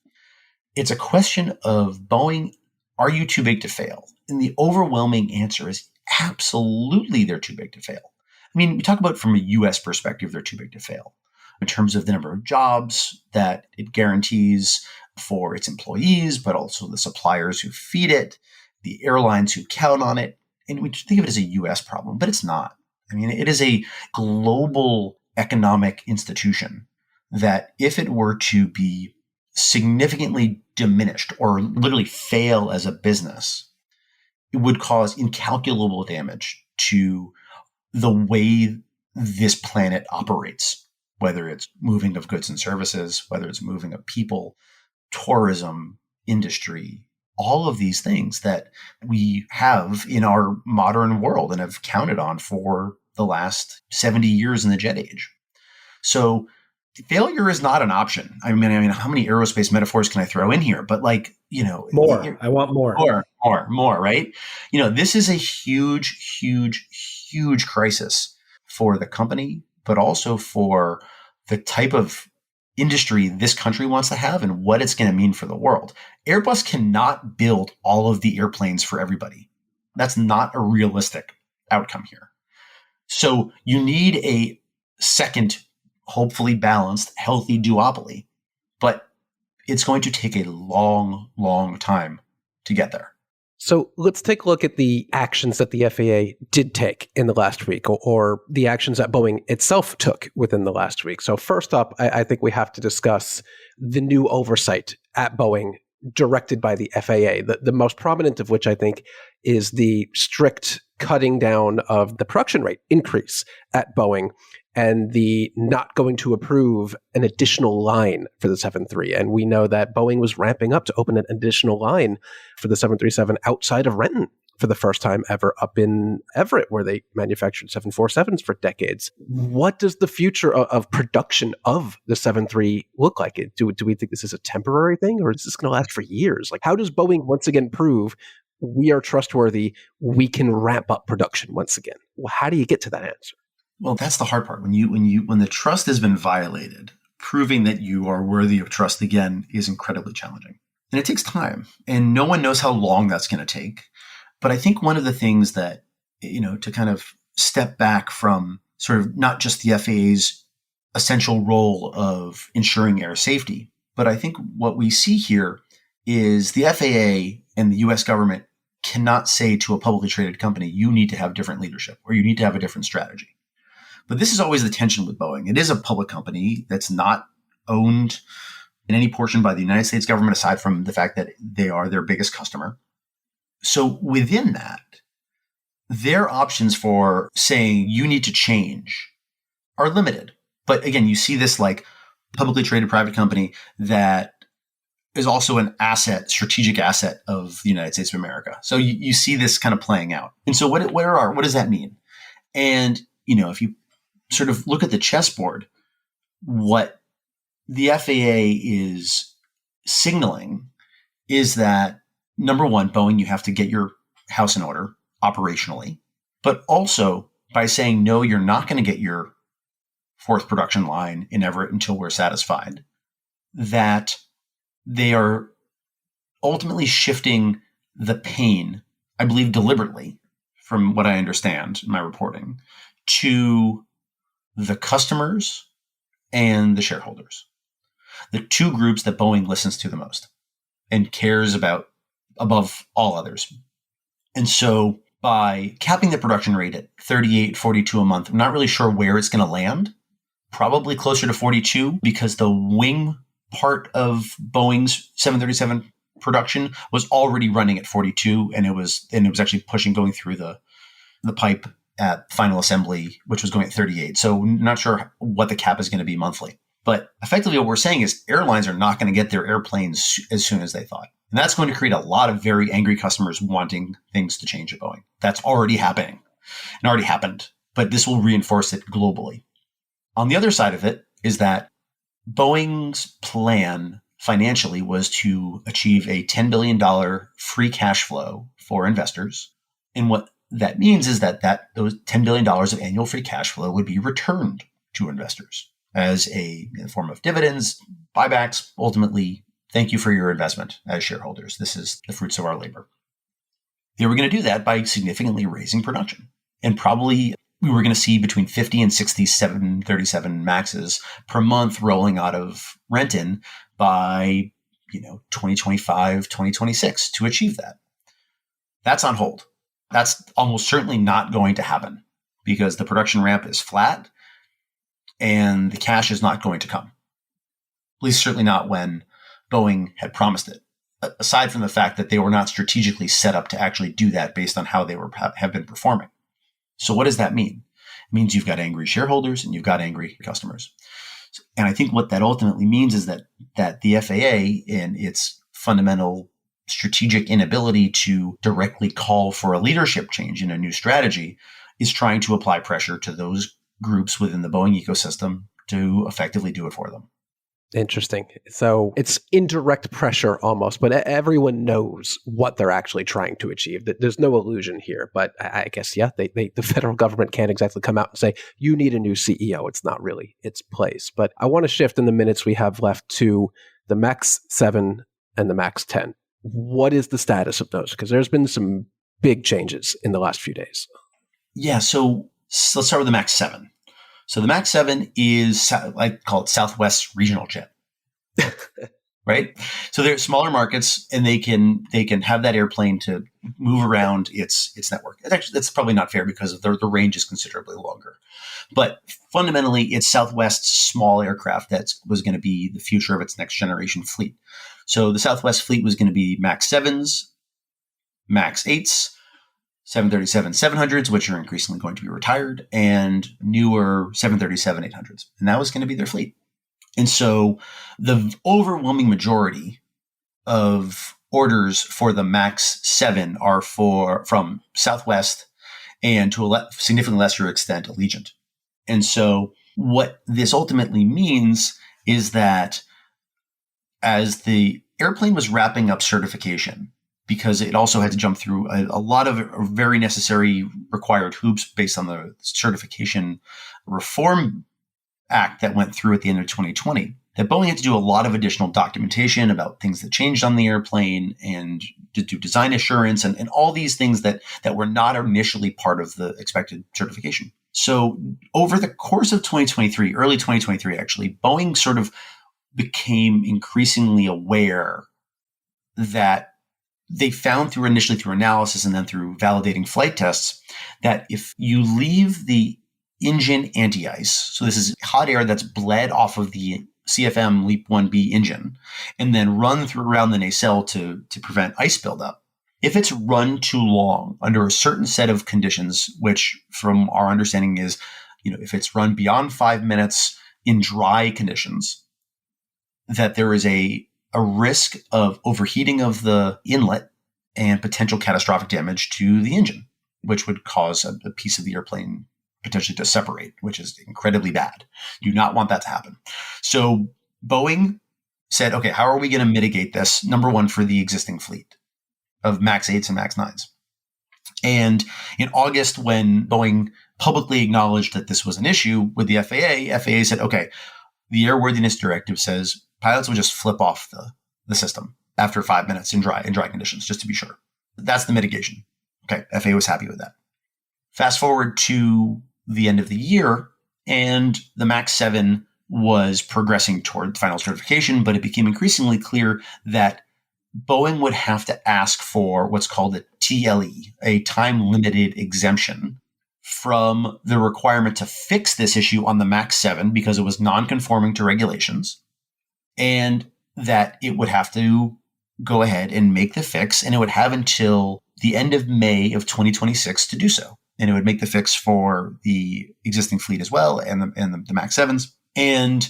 It's a question of Boeing, are you too big to fail? And the overwhelming answer is absolutely they're too big to fail. I mean, we talk about from a U.S. perspective, they're too big to fail in terms of the number of jobs that it guarantees for its employees, but also the suppliers who feed it, the airlines who count on it. And we think of it as a U.S. problem, but it's not. I mean, it is a global economic institution that if it were to be significantly diminished or literally fail as a business, it would cause incalculable damage to the way this planet operates, whether it's moving of goods and services, whether it's moving of people, tourism, industry, all of these things that we have in our modern world and have counted on for the last 70 years in the jet age. So failure is not an option. I mean, how many aerospace metaphors can I throw in here? But more. I want more. More, right? This is a huge, huge, huge crisis for the company, but also for the type of industry this country wants to have and what it's going to mean for the world. Airbus cannot build all of the airplanes for everybody. That's not a realistic outcome here. So you need a second, hopefully balanced, healthy duopoly, but it's going to take a long, long time to get there. So let's take a look at the actions that the FAA did take in the last week, or the actions that Boeing itself took within the last week. So first up, I think we have to discuss the new oversight at Boeing directed by the FAA, the most prominent of which I think is the strict cutting down of the production rate increase at Boeing and the not going to approve an additional line for the 737. And we know that Boeing was ramping up to open an additional line for the 737 outside of Renton for the first time ever up in Everett, where they manufactured 747s for decades. What does the future of production of the 737 look like? Do we think this is a temporary thing, or is this going to last for years? Like, how does Boeing once again prove we are trustworthy, we can ramp up production once again? Well, how do you get to that answer? Well, that's the hard part. When the trust has been violated, proving that you are worthy of trust again is incredibly challenging. And it takes time. And no one knows how long that's going to take. But I think one of the things that, to kind of step back from sort of not just the FAA's essential role of ensuring air safety, but I think what we see here is the FAA and the US government cannot say to a publicly traded company, you need to have different leadership or you need to have a different strategy. But this is always the tension with Boeing. It is a public company that's not owned in any portion by the United States government, aside from the fact that they are their biggest customer. So within that, their options for saying you need to change are limited. But again, you see this like publicly traded private company that is also an asset, strategic asset of the United States of America. So you see this kind of playing out. And so what does that mean? And, if you sort of look at the chessboard, what the FAA is signaling is that, number one, Boeing, you have to get your house in order operationally, but also by saying, no, you're not going to get your fourth production line in Everett until we're satisfied, that they are ultimately shifting the pain, I believe deliberately, from what I understand in my reporting, to the customers and the shareholders, the two groups that Boeing listens to the most and cares about above all others. And so by capping the production rate at 38, 42 a month, I'm not really sure where it's going to land, probably closer to 42, because the wing part of Boeing's 737 production was already running at 42, and it was actually going through the pipe at final assembly, which was going at 38. So not sure what the cap is going to be monthly. But effectively what we're saying is airlines are not going to get their airplanes as soon as they thought. And that's going to create a lot of very angry customers wanting things to change at Boeing. That's already happening and already happened, but this will reinforce it globally. On the other side of it is that Boeing's plan financially was to achieve a $10 billion free cash flow for investors. And what that means is that those $10 billion of annual free cash flow would be returned to investors as in the form of dividends, buybacks. Ultimately, thank you for your investment as shareholders. This is the fruits of our labor. They were going to do that by significantly raising production. And probably we were going to see between 50 and 60 737 MAXs per month rolling out of Renton by 2025, 2026 to achieve that. That's on hold. That's almost certainly not going to happen because the production ramp is flat and the cash is not going to come. At least certainly not when Boeing had promised it, aside from the fact that they were not strategically set up to actually do that based on how they have been performing. So what does that mean? It means you've got angry shareholders and you've got angry customers. And I think what that ultimately means is that the FAA, in its fundamental strategic inability to directly call for a leadership change in a new strategy, is trying to apply pressure to those groups within the Boeing ecosystem to effectively do it for them. Interesting. So it's indirect pressure almost, but everyone knows what they're actually trying to achieve. There's no illusion here, but I guess, the federal government can't exactly come out and say, you need a new CEO. It's not really its place. But I want to shift in the minutes we have left to the MAX 7 and the MAX 10. What is the status of those? Because there's been some big changes in the last few days. Yeah, so let's start with the MAX 7. So the MAX 7 is, I call it Southwest regional jet, right? So they're smaller markets, and they can have that airplane to move around its network. That's probably not fair because the range is considerably longer. But fundamentally, it's Southwest's small aircraft that was going to be the future of its next generation fleet. So the Southwest fleet was going to be MAX 7s, MAX 8s, 737-700s, which are increasingly going to be retired, and newer 737-800s. And that was going to be their fleet. And so the overwhelming majority of orders for the MAX 7 are from Southwest and to a significantly lesser extent, Allegiant. And so what this ultimately means is that as the airplane was wrapping up certification, because it also had to jump through a lot of very necessary required hoops based on the certification reform act that went through at the end of 2020, that Boeing had to do a lot of additional documentation about things that changed on the airplane and to do design assurance and all these things that were not initially part of the expected certification. So over the course of 2023, early 2023, actually, Boeing sort of became increasingly aware that they found initially through analysis and then through validating flight tests that if you leave the engine anti-ice, so this is hot air that's bled off of the CFM LEAP 1B engine and then run around the nacelle to prevent ice buildup. If it's run too long under a certain set of conditions, which from our understanding is, if it's run beyond 5 minutes in dry conditions, that there is a risk of overheating of the inlet and potential catastrophic damage to the engine, which would cause a piece of the airplane potentially to separate, which is incredibly bad. You do not want that to happen. So Boeing said, okay, how are we going to mitigate this? Number one, for the existing fleet of MAX 8s and MAX 9s. And in August, when Boeing publicly acknowledged that this was an issue with the FAA said, okay, the airworthiness directive says pilots will just flip off the system after 5 minutes in dry conditions, just to be sure. That's the mitigation. Okay, FAA was happy with that. Fast forward to the end of the year, and the MAX 7 was progressing toward final certification, but it became increasingly clear that Boeing would have to ask for what's called a TLE, a time-limited exemption, from the requirement to fix this issue on the MAX 7 because it was non-conforming to regulations, and that it would have to go ahead and make the fix, and it would have until the end of May of 2026 to do so. And it would make the fix for the existing fleet as well and the MAX 7s. And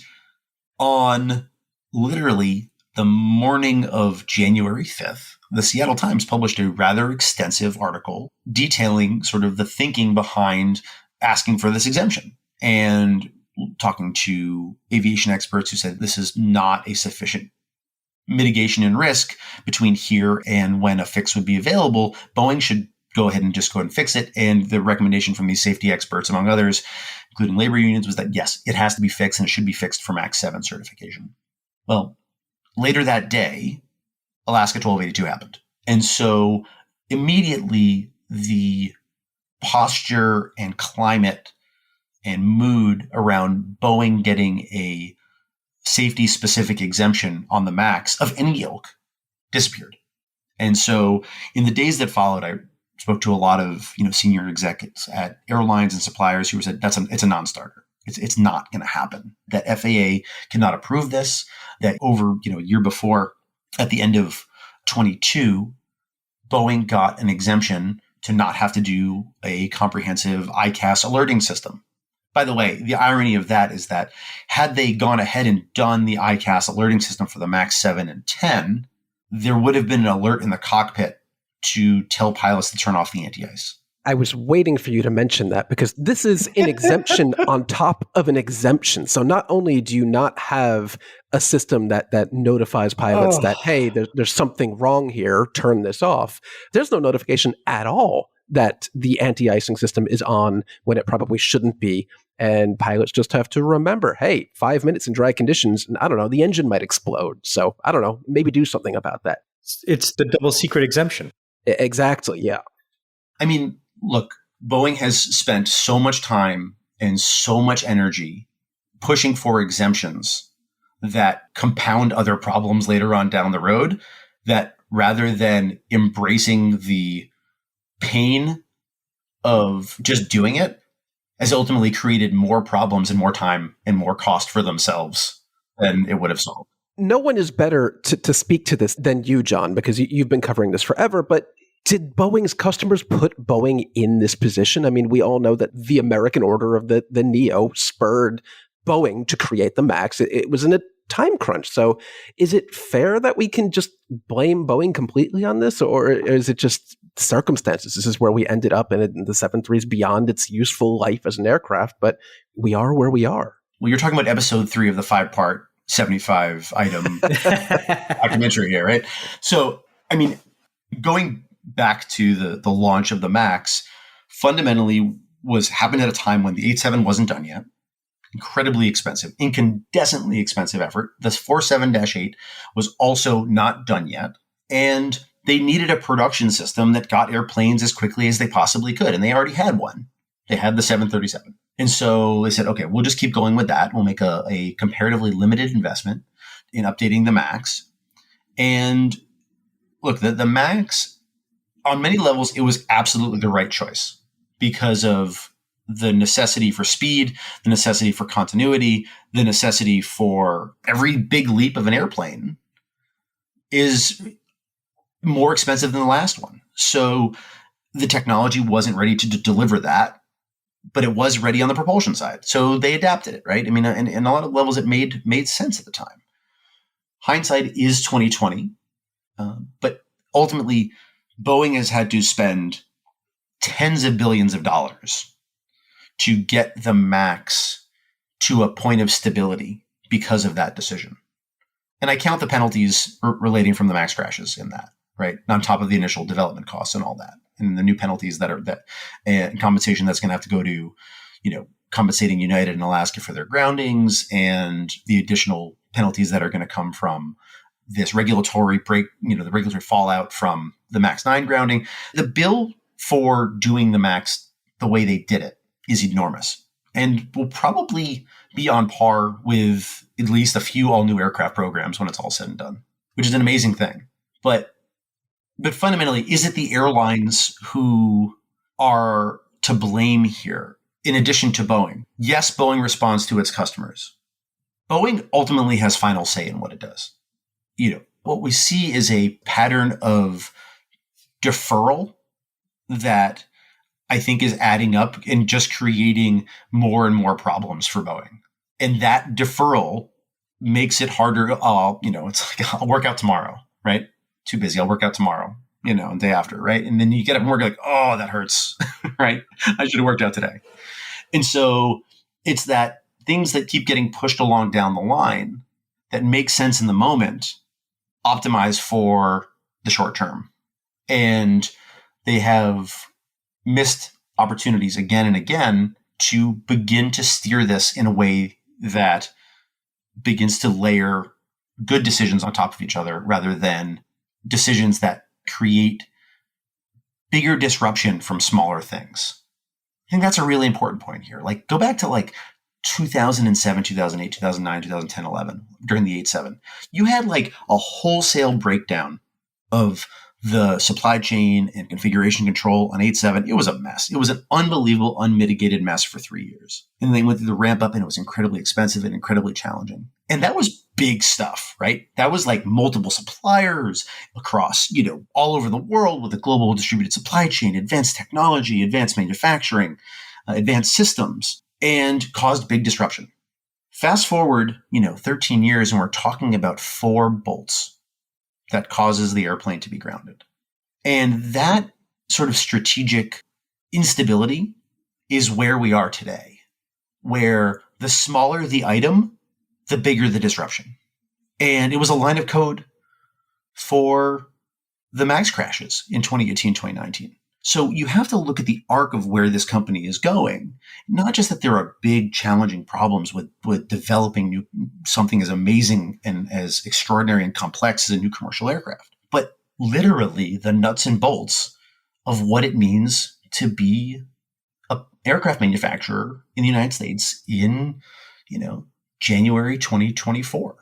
on literally the morning of January 5th, the Seattle Times published a rather extensive article detailing sort of the thinking behind asking for this exemption and talking to aviation experts who said this is not a sufficient mitigation and risk between here and when a fix would be available. Boeing should go ahead and fix it. And the recommendation from these safety experts, among others, including labor unions, was that, yes, it has to be fixed and it should be fixed for MAX 7 certification. Well, later that day, Alaska 1282 happened. And so immediately the posture and climate and mood around Boeing getting a safety-specific exemption on the MAX of any ilk disappeared. And so in the days that followed, I spoke to a lot of senior executives at airlines and suppliers who said it's a non-starter. It's not going to happen. That FAA cannot approve this. That over a year before, at the end of 22, Boeing got an exemption to not have to do a comprehensive ICAS alerting system. By the way, the irony of that is that had they gone ahead and done the ICAS alerting system for the MAX 7 and 10, there would have been an alert in the cockpit to tell pilots to turn off the anti-ice. I was waiting for you to mention that because this is an exemption on top of an exemption. So not only do you not have a system that notifies pilots that, hey, there's something wrong here, turn this off. There's no notification at all that the anti-icing system is on when it probably shouldn't be. And pilots just have to remember, hey, 5 minutes in dry conditions, and I don't know, the engine might explode. So I don't know, maybe do something about that. It's the double secret exemption. Exactly, yeah. I mean, look, Boeing has spent so much time and so much energy pushing for exemptions that compound other problems later on down the road, that rather than embracing the pain of just doing it, has ultimately created more problems and more time and more cost for themselves than it would have solved. No one is better to speak to this than you, John, because you've been covering this forever. But did Boeing's customers put Boeing in this position? I mean, we all know that the American order of the NEO spurred Boeing to create the MAX. It was an time crunch. So is it fair that we can just blame Boeing completely on this, or is it just circumstances? This is where we ended up, and the 737 is beyond its useful life as an aircraft, but we are where we are. Well, you're talking about episode 3 of the 5-part 75 item documentary here, right? So, I mean, going back to the launch of the MAX, fundamentally happened at a time when the 87 wasn't done yet. Incredibly expensive, incandescently expensive effort. The 47-8 was also not done yet. And they needed a production system that got airplanes as quickly as they possibly could. And they already had one. They had the 737. And so they said, okay, we'll just keep going with that. We'll make a comparatively limited investment in updating the MAX. And look, the MAX, on many levels, it was absolutely the right choice because of the necessity for speed, the necessity for continuity, the necessity for every big leap of an airplane is more expensive than the last one. So the technology wasn't ready to deliver that, but it was ready on the propulsion side. So they adapted it, right? I mean, in a lot of levels, it made sense at the time. Hindsight is 2020, but ultimately, Boeing has had to spend tens of billions of dollars to get the MAX to a point of stability because of that decision. And I count the penalties relating from the MAX crashes in that, right? On top of the initial development costs and all that, and the new penalties and compensation that's going to have to go to, compensating United and Alaska for their groundings, and the additional penalties that are going to come from this regulatory the regulatory fallout from the MAX 9 grounding. The bill for doing the MAX the way they did it is enormous and will probably be on par with at least a few all-new aircraft programs when it's all said and done, which is an amazing thing. But fundamentally, is it the airlines who are to blame here in addition to Boeing? Yes, Boeing responds to its customers. Boeing ultimately has final say in what it does. What we see is a pattern of deferral that I think is adding up and just creating more and more problems for Boeing. And that deferral makes it harder. It's like, I'll work out tomorrow, right? Too busy. I'll work out tomorrow, and day after, right? And then you get up and work like, oh, that hurts, right? I should have worked out today. And so it's that things that keep getting pushed along down the line that make sense in the moment, optimize for the short term. And they have missed opportunities again and again to begin to steer this in a way that begins to layer good decisions on top of each other rather than decisions that create bigger disruption from smaller things. I think that's a really important point here. Like, go back to 2007, 2008, 2009, 2010, 11, during the 87. You had a wholesale breakdown of the supply chain and configuration control on 87. It was a mess. It was an unbelievable, unmitigated mess for 3 years. And they went through the ramp up, and it was incredibly expensive and incredibly challenging. And that was big stuff, right? That was multiple suppliers across, all over the world with a global distributed supply chain, advanced technology, advanced manufacturing, advanced systems, and caused big disruption. Fast forward, 13 years, and we're talking about 4 bolts that causes the airplane to be grounded. And that sort of strategic instability is where we are today, where the smaller the item, the bigger the disruption. And it was a line of code for the MAX crashes in 2018, 2019. So you have to look at the arc of where this company is going, not just that there are big, challenging problems with developing something as amazing and as extraordinary and complex as a new commercial aircraft, but literally the nuts and bolts of what it means to be an aircraft manufacturer in the United States in, January 2024.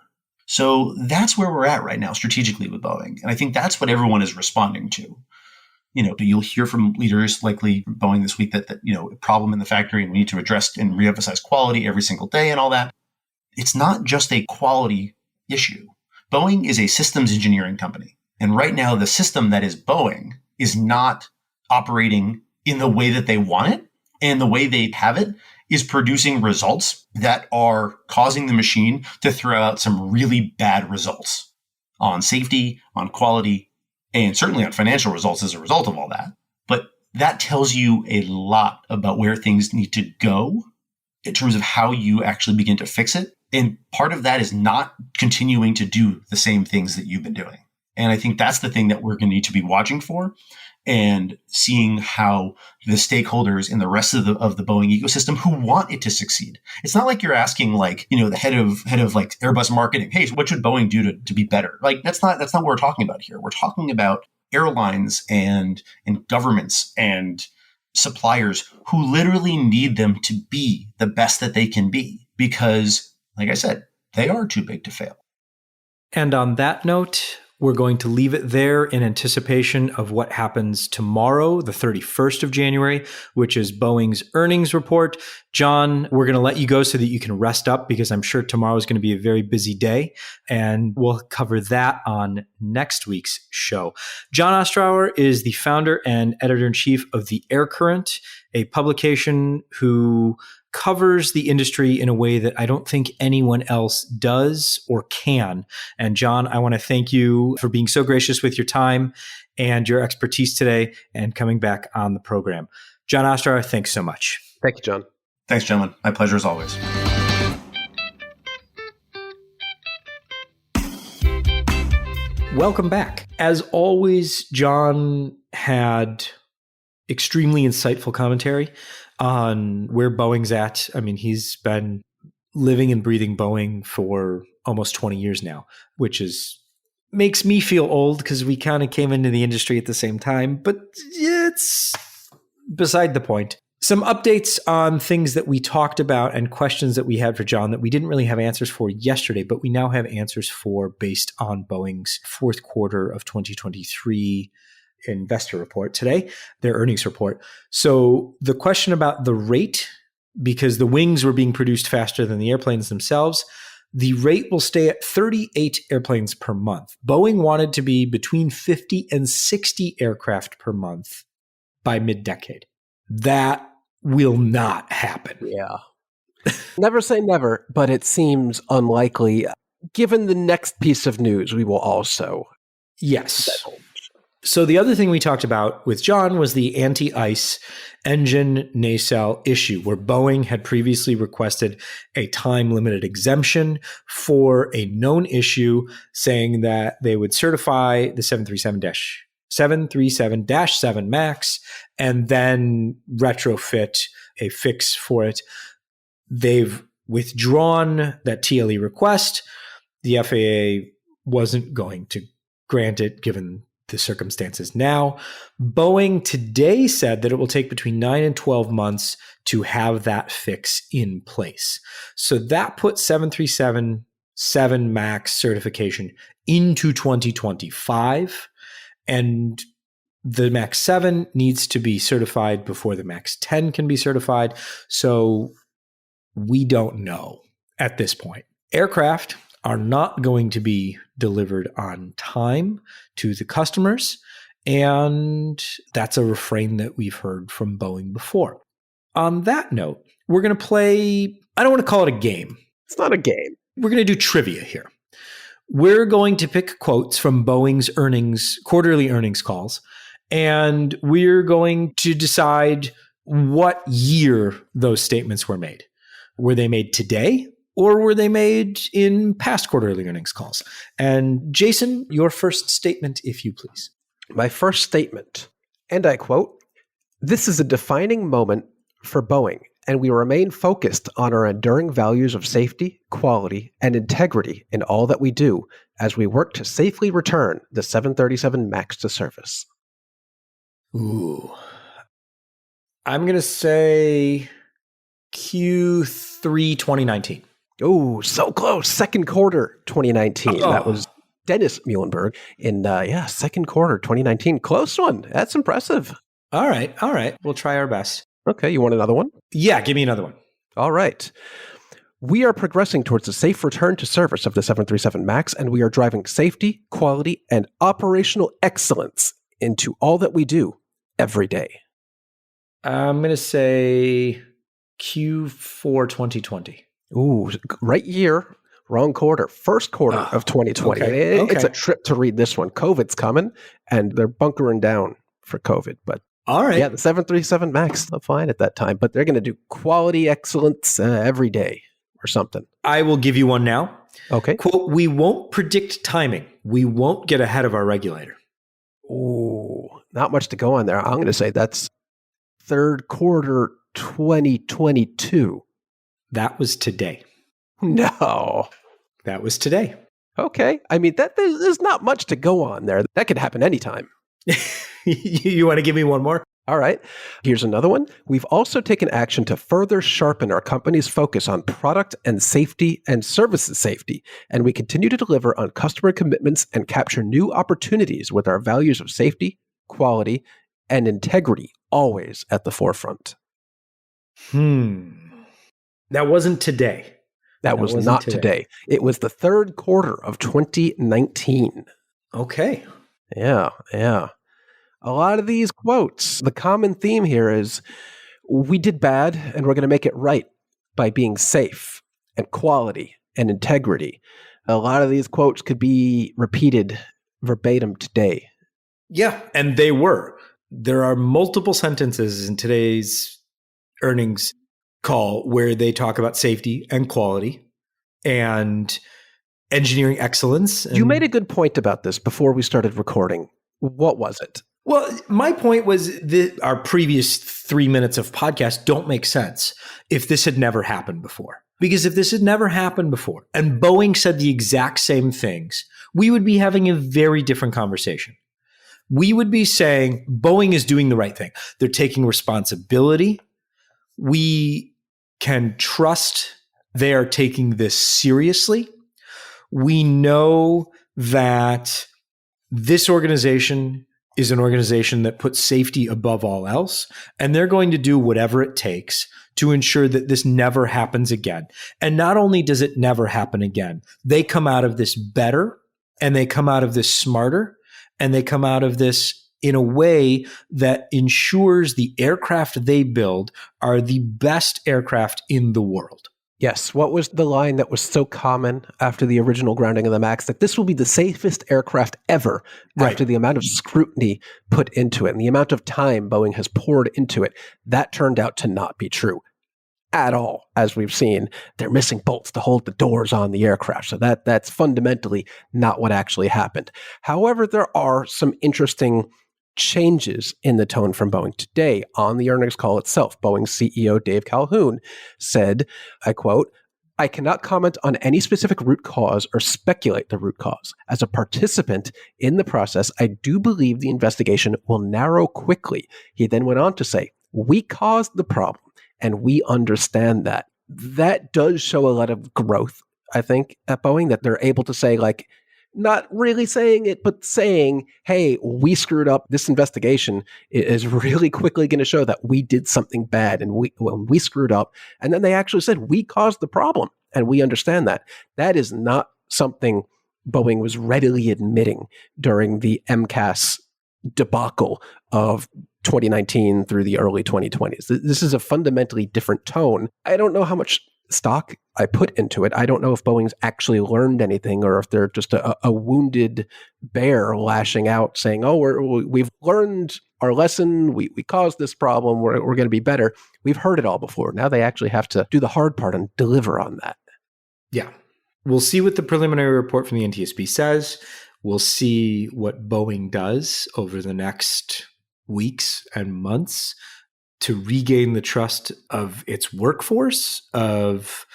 So that's where we're at right now strategically with Boeing. And I think that's what everyone is responding to. You'll hear from leaders likely Boeing this week that a problem in the factory and we need to address and reemphasize quality every single day and all that. It's not just a quality issue. Boeing is a systems engineering company. And right now, the system that is Boeing is not operating in the way that they want it. And the way they have it is producing results that are causing the machine to throw out some really bad results on safety, on quality, and certainly on financial results as a result of all that. But that tells you a lot about where things need to go in terms of how you actually begin to fix it. And part of that is not continuing to do the same things that you've been doing. And I think that's the thing that we're going to need to be watching for and seeing how the stakeholders in the rest of the Boeing ecosystem who want it to succeed. It's not like you're asking the head of like Airbus marketing, hey, what should Boeing do to be better? Like that's not what we're talking about here. We're talking about airlines and governments and suppliers who literally need them to be the best that they can be because, like I said, they are too big to fail. And on that note, we're going to leave it there in anticipation of what happens tomorrow, the 31st of January, which is Boeing's earnings report. Jon, we're going to let you go so that you can rest up because I'm sure tomorrow is going to be a very busy day, and we'll cover that on next week's show. Jon Ostrower is the founder and editor-in-chief of The Air Current, a publication who covers the industry in a way that I don't think anyone else does or can. And Jon, I want to thank you for being so gracious with your time and your expertise today and coming back on the program. Jon Ostrower, thanks so much. Thank you, Jon. Thanks, gentlemen. My pleasure as always. Welcome back. As always, Jon had extremely insightful commentary on where Boeing's at. I mean, he's been living and breathing Boeing for almost 20 years now, which makes me feel old because we kind of came into the industry at the same time, but it's beside the point. Some updates on things that we talked about and questions that we had for Jon that we didn't really have answers for yesterday, but we now have answers for based on Boeing's fourth quarter of 2023 investor report today, their earnings report. So the question about the rate, because the wings were being produced faster than the airplanes themselves, the rate will stay at 38 airplanes per month. Boeing wanted to be between 50 and 60 aircraft per month by mid-decade. That will not happen. Yeah. Never say never, but it seems unlikely. Given the next piece of news, we will also. Yes. So the other thing we talked about with Jon was the anti-ice engine nacelle issue, where Boeing had previously requested a time-limited exemption for a known issue, saying that they would certify the 737-7 MAX and then retrofit a fix for it. They've withdrawn that TLE request. The FAA wasn't going to grant it given the circumstances now. Boeing today said that it will take between 9 and 12 months to have that fix in place. So that puts 737-7 MAX certification into 2025. And the MAX 7 needs to be certified before the MAX 10 can be certified. So we don't know at this point. Aircraft are not going to be delivered on time to the customers. And that's a refrain that we've heard from Boeing before. On that note, we're going to play, I don't want to call it a game. It's not a game. We're going to do trivia here. We're going to pick quotes from Boeing's quarterly earnings calls, and we're going to decide what year those statements were made. Were they made today? Or were they made in past quarterly earnings calls? And Jason, your first statement, if you please. My first statement, and I quote, "This is a defining moment for Boeing, and we remain focused on our enduring values of safety, quality, and integrity in all that we do as we work to safely return the 737 MAX to service." Ooh. I'm going to say Q3 2019. Oh, so close. Second quarter 2019. Oh. That was Dennis Muhlenberg in, second quarter 2019. Close one. That's impressive. All right. We'll try our best. Okay, you want another one? Yeah, give me another one. All right. We are progressing towards a safe return to service of the 737 MAX, and we are driving safety, quality, and operational excellence into all that we do every day. I'm going to say Q4 2020. Ooh, right year, wrong quarter. First quarter of 2020. Okay. It's a trip to read this one. COVID's coming, and they're bunkering down for COVID. But all right. Yeah, the 737 MAX, they're fine at that time. But they're going to do quality excellence every day or something. I will give you one now. Okay. Quote, we won't predict timing. We won't get ahead of our regulator. Ooh, not much to go on there. I'm going to say that's third quarter 2022. That was today. No. That was today. Okay. I mean, there's not much to go on there. That could happen anytime. You want to give me one more? All right. Here's another one. We've also taken action to further sharpen our company's focus on product and safety and services safety, and we continue to deliver on customer commitments and capture new opportunities with our values of safety, quality, and integrity always at the forefront. That wasn't today. That was not today. It was the third quarter of 2019. Okay. Yeah. A lot of these quotes, the common theme here is we did bad and we're going to make it right by being safe and quality and integrity. A lot of these quotes could be repeated verbatim today. Yeah, and they were. There are multiple sentences in today's earnings call where they talk about safety and quality and engineering excellence. You made a good point about this before we started recording. What was it? Well, my point was that our previous 3 minutes of podcast don't make sense if this had never happened before. Because if this had never happened before and Boeing said the exact same things, we would be having a very different conversation. We would be saying Boeing is doing the right thing. They're taking responsibility. We can trust they are taking this seriously. We know that this organization is an organization that puts safety above all else, and they're going to do whatever it takes to ensure that this never happens again. And not only does it never happen again, they come out of this better, and they come out of this smarter, and they come out of this in a way that ensures the aircraft they build are the best aircraft in the world. Yes. What was the line that was so common after the original grounding of the MAX? That this will be the safest aircraft ever after the amount of scrutiny put into it and the amount of time Boeing has poured into it. That turned out to not be true at all. As we've seen, they're missing bolts to hold the doors on the aircraft. So that's fundamentally not what actually happened. However, there are some interesting changes in the tone from Boeing today. On the earnings call itself, Boeing CEO Dave Calhoun said, I quote, I cannot comment on any specific root cause or speculate the root cause. As a participant in the process, I do believe the investigation will narrow quickly. He then went on to say, we caused the problem and we understand that. That does show a lot of growth, I think, at Boeing, that they're able to say, like, not really saying it, but saying, hey, we screwed up. This investigation is really quickly going to show that we did something bad and we screwed up. And then they actually said, we caused the problem and we understand that. That is not something Boeing was readily admitting during the MCAS debacle of 2019 through the early 2020s. This is a fundamentally different tone. I don't know how much stock I put into it. I don't know if Boeing's actually learned anything or if they're just a wounded bear lashing out saying, oh, we've learned our lesson. We caused this problem. We're going to be better. We've heard it all before. Now they actually have to do the hard part and deliver on that. Yeah. We'll see what the preliminary report from the NTSB says. We'll see what Boeing does over the next weeks and months to regain the trust of its workforce, of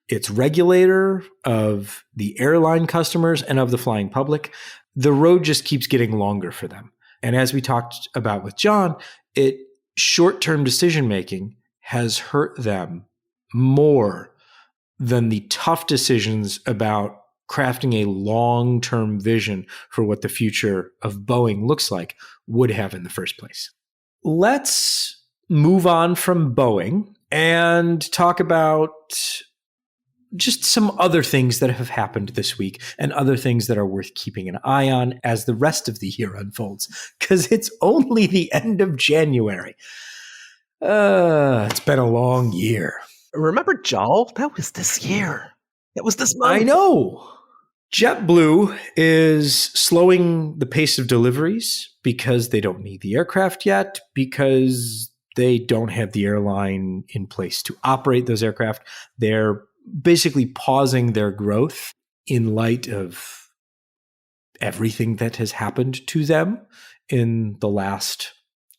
its regulator, of the airline customers, and of the flying public. The road just keeps getting longer for them. And as we talked about with Jon, short-term decision-making has hurt them more than the tough decisions about crafting a long-term vision for what the future of Boeing looks like would have in the first place. Let's move on from Boeing and talk about just some other things that have happened this week and other things that are worth keeping an eye on as the rest of the year unfolds, because it's only the end of January. It's been a long year. Remember JAL? That was this year. It was this month. I know. JetBlue is slowing the pace of deliveries because they don't need the aircraft yet, because they don't have the airline in place to operate those aircraft. They're basically pausing their growth in light of everything that has happened to them in the last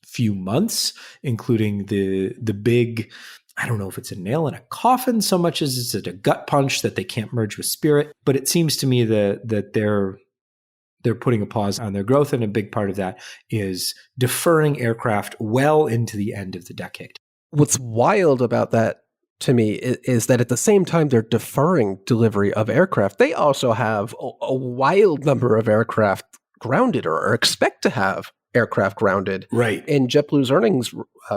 few months, including the big, I don't know if it's a nail in a coffin so much as it's a gut punch that they can't merge with Spirit. But it seems to me that they're putting a pause on their growth, and a big part of that is deferring aircraft well into the end of the decade. What's wild about that to me is that at the same time they're deferring delivery of aircraft, they also have a wild number of aircraft grounded or expect to have aircraft grounded. Right. In JetBlue's earnings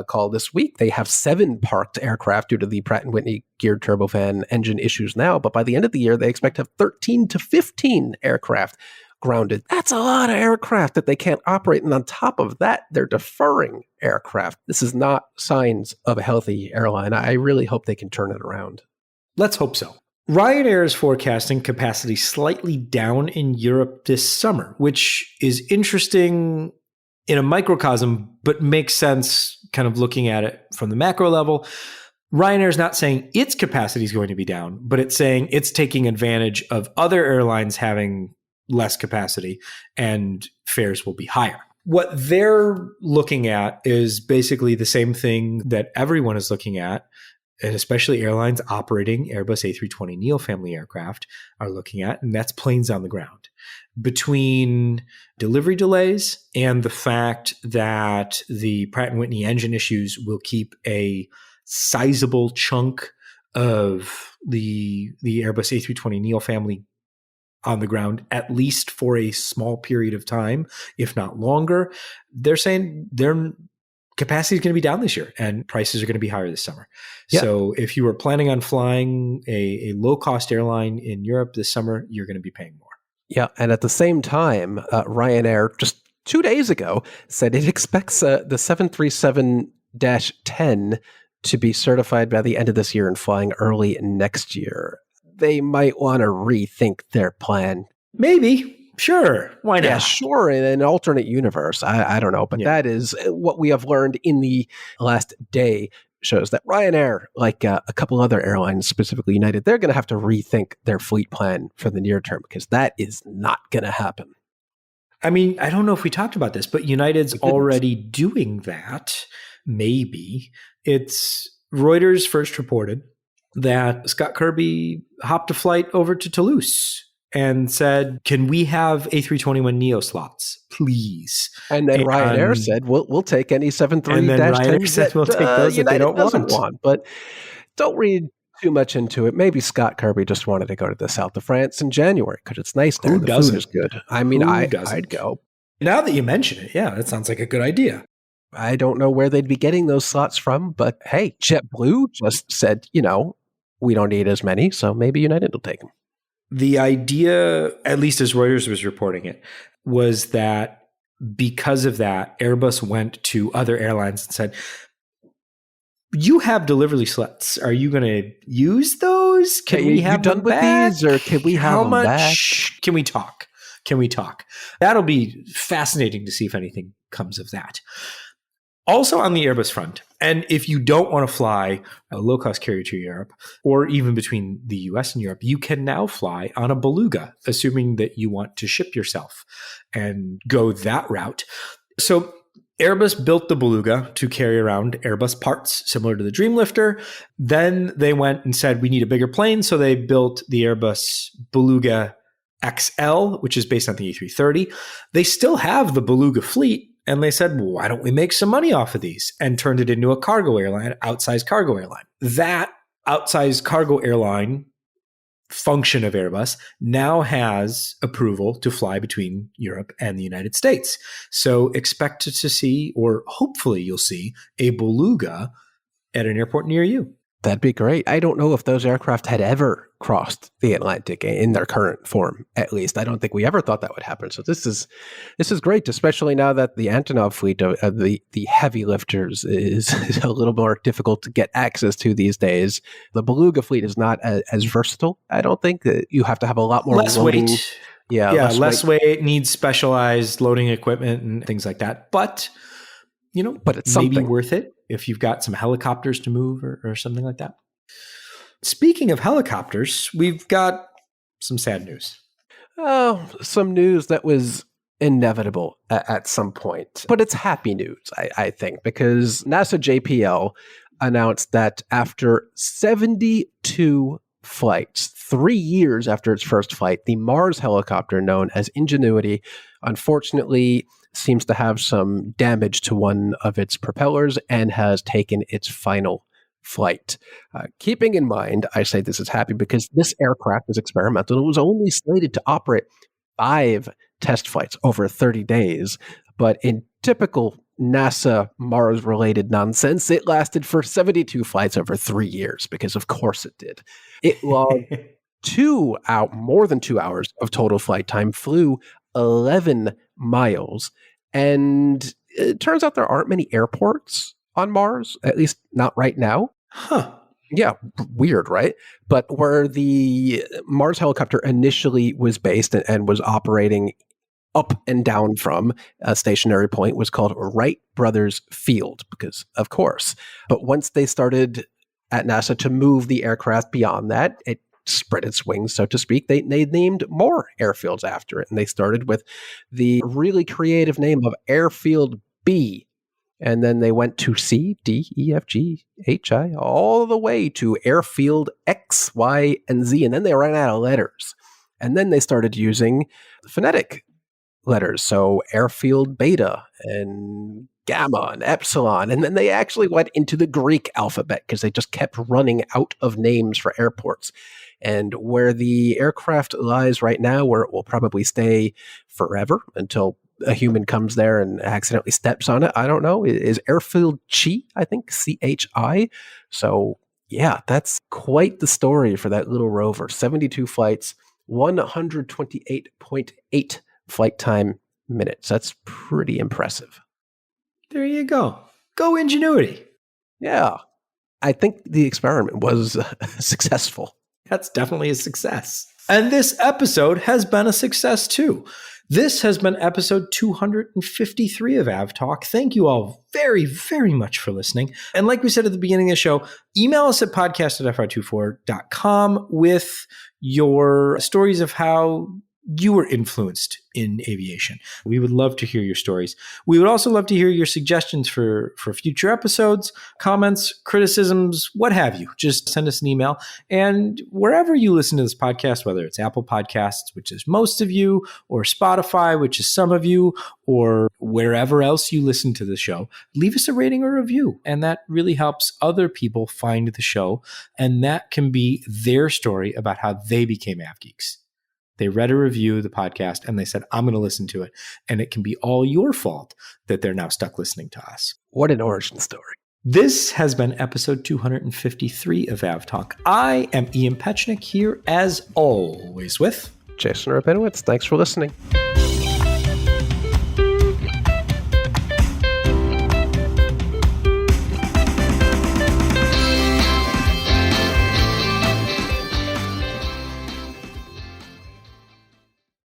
call this week, they have 7 parked aircraft due to the Pratt & Whitney geared turbofan engine issues now, but by the end of the year, they expect to have 13 to 15 aircraft grounded. That's a lot of aircraft that they can't operate, and on top of that, they're deferring aircraft. This is not signs of a healthy airline. I really hope they can turn it around. Let's hope so. Ryanair is forecasting capacity slightly down in Europe this summer, which is interesting in a microcosm, but makes sense kind of looking at it from the macro level. Ryanair is not saying its capacity is going to be down, but it's saying it's taking advantage of other airlines having less capacity and fares will be higher. What they're looking at is basically the same thing that everyone is looking at, and especially airlines operating Airbus A320neo family aircraft are looking at, and that's planes on the ground. Between delivery delays and the fact that the Pratt & Whitney engine issues will keep a sizable chunk of the Airbus A320neo family on the ground, at least for a small period of time, if not longer, they're saying their capacity is going to be down this year and prices are going to be higher this summer. Yeah. So if you were planning on flying a low-cost airline in Europe this summer, you're going to be paying more. Yeah, and at the same time, Ryanair just 2 days ago said it expects the 737-10 to be certified by the end of this year and flying early next year. They might want to rethink their plan. Maybe. Sure. Why not? Yeah, sure. In an alternate universe. I don't know. But that is what we have learned in the last day, shows that Ryanair, like a couple other airlines, specifically United, they're going to have to rethink their fleet plan for the near term, because that is not going to happen. I mean, I don't know if we talked about this, but United's already doing that. Maybe. It's Reuters first reported that Scott Kirby hopped a flight over to Toulouse and said, can we have A321neo slots, please? And then Ryanair said, we'll take any 73-10s that we'll take those that they don't want. But don't read too much into it. Maybe Scott Kirby just wanted to go to the south of France in January because it's nice there. The food is good. I mean, I'd go. Now that you mention it, yeah, that sounds like a good idea. I don't know where they'd be getting those slots from, but hey, JetBlue just said, we don't need as many, so maybe United will take them. The idea, at least as Reuters was reporting it, was that because of that, Airbus went to other airlines and said, you have delivery slots. Are you going to use those? Can we have them back? These, or can we have them back? How much? Can we talk? That'll be fascinating to see if anything comes of that. Also on the Airbus front, and if you don't want to fly a low-cost carrier to Europe, or even between the US and Europe, you can now fly on a Beluga, assuming that you want to ship yourself and go that route. So Airbus built the Beluga to carry around Airbus parts, similar to the Dreamlifter. Then they went and said, we need a bigger plane, so they built the Airbus Beluga XL, which is based on the A330. They still have the Beluga fleet, and they said, well, why don't we make some money off of these? And turned it into a cargo airline, outsized cargo airline. That outsized cargo airline function of Airbus now has approval to fly between Europe and the United States. So expect to see, or hopefully you'll see, a Beluga at an airport near you. That'd be great. I don't know if those aircraft had ever crossed the Atlantic in their current form, at least. I don't think we ever thought that would happen. So this is great, especially now that the Antonov fleet, the heavy lifters, is a little more difficult to get access to these days. The Beluga fleet is not as versatile, I don't think. You have to have a lot more less loading. weight. Yeah, less weight, needs specialized loading equipment and things like that. But, but it's maybe something worth it if you've got some helicopters to move or something like that. Speaking of helicopters, we've got some sad news. Oh, some news that was inevitable at some point. But it's happy news, I think, because NASA JPL announced that after 72 flights, 3 years after its first flight, the Mars helicopter known as Ingenuity, unfortunately, seems to have some damage to one of its propellers and has taken its final flight. Keeping in mind, I say this is happy because this aircraft is experimental. It was only slated to operate 5 test flights over 30 days, but in typical NASA Mars-related nonsense, it lasted for 72 flights over 3 years, because of course it did. It logged more than 2 hours of total flight time, flew 11 miles, and it turns out there aren't many airports on Mars, at least not right now. Huh. Yeah, weird, right? But where the Mars helicopter initially was based and was operating up and down from a stationary point was called Wright Brothers Field, because of course. But once they started at NASA to move the aircraft beyond that, it spread its wings, so to speak. They named more airfields after it, and they started with the really creative name of Airfield B. And then they went to C, D, E, F, G, H, I, all the way to Airfield X, Y, and Z. And then they ran out of letters. And then they started using phonetic letters. So Airfield Beta and Gamma and Epsilon. And then they actually went into the Greek alphabet because they just kept running out of names for airports. And where the aircraft lies right now, where it will probably stay forever until a human comes there and accidentally steps on it, I don't know, is Airfield Chi, I think, CHI. So yeah, that's quite the story for that little rover. 72 flights, 128.8 flight time minutes. That's pretty impressive. There you go. Go Ingenuity. Yeah. I think the experiment was successful. That's definitely a success. And this episode has been a success too. This has been episode 253 of AvTalk. Thank you all very, very much for listening. And like we said at the beginning of the show, email us at podcast@fr24.com with your stories of how you were influenced in aviation. We would love to hear your stories. We would also love to hear your suggestions for future episodes, comments, criticisms, what have you. Just send us an email. And wherever you listen to this podcast, whether it's Apple Podcasts, which is most of you, or Spotify, which is some of you, or wherever else you listen to the show, leave us a rating or review. And that really helps other people find the show. And that can be their story about how they became AvGeeks. They read a review of the podcast and they said, I'm going to listen to it. And it can be all your fault that they're now stuck listening to us. What an origin story. This has been episode 253 of AvTalk. I am Ian Petchnick here, as always, with Jason Rabinowitz. Thanks for listening.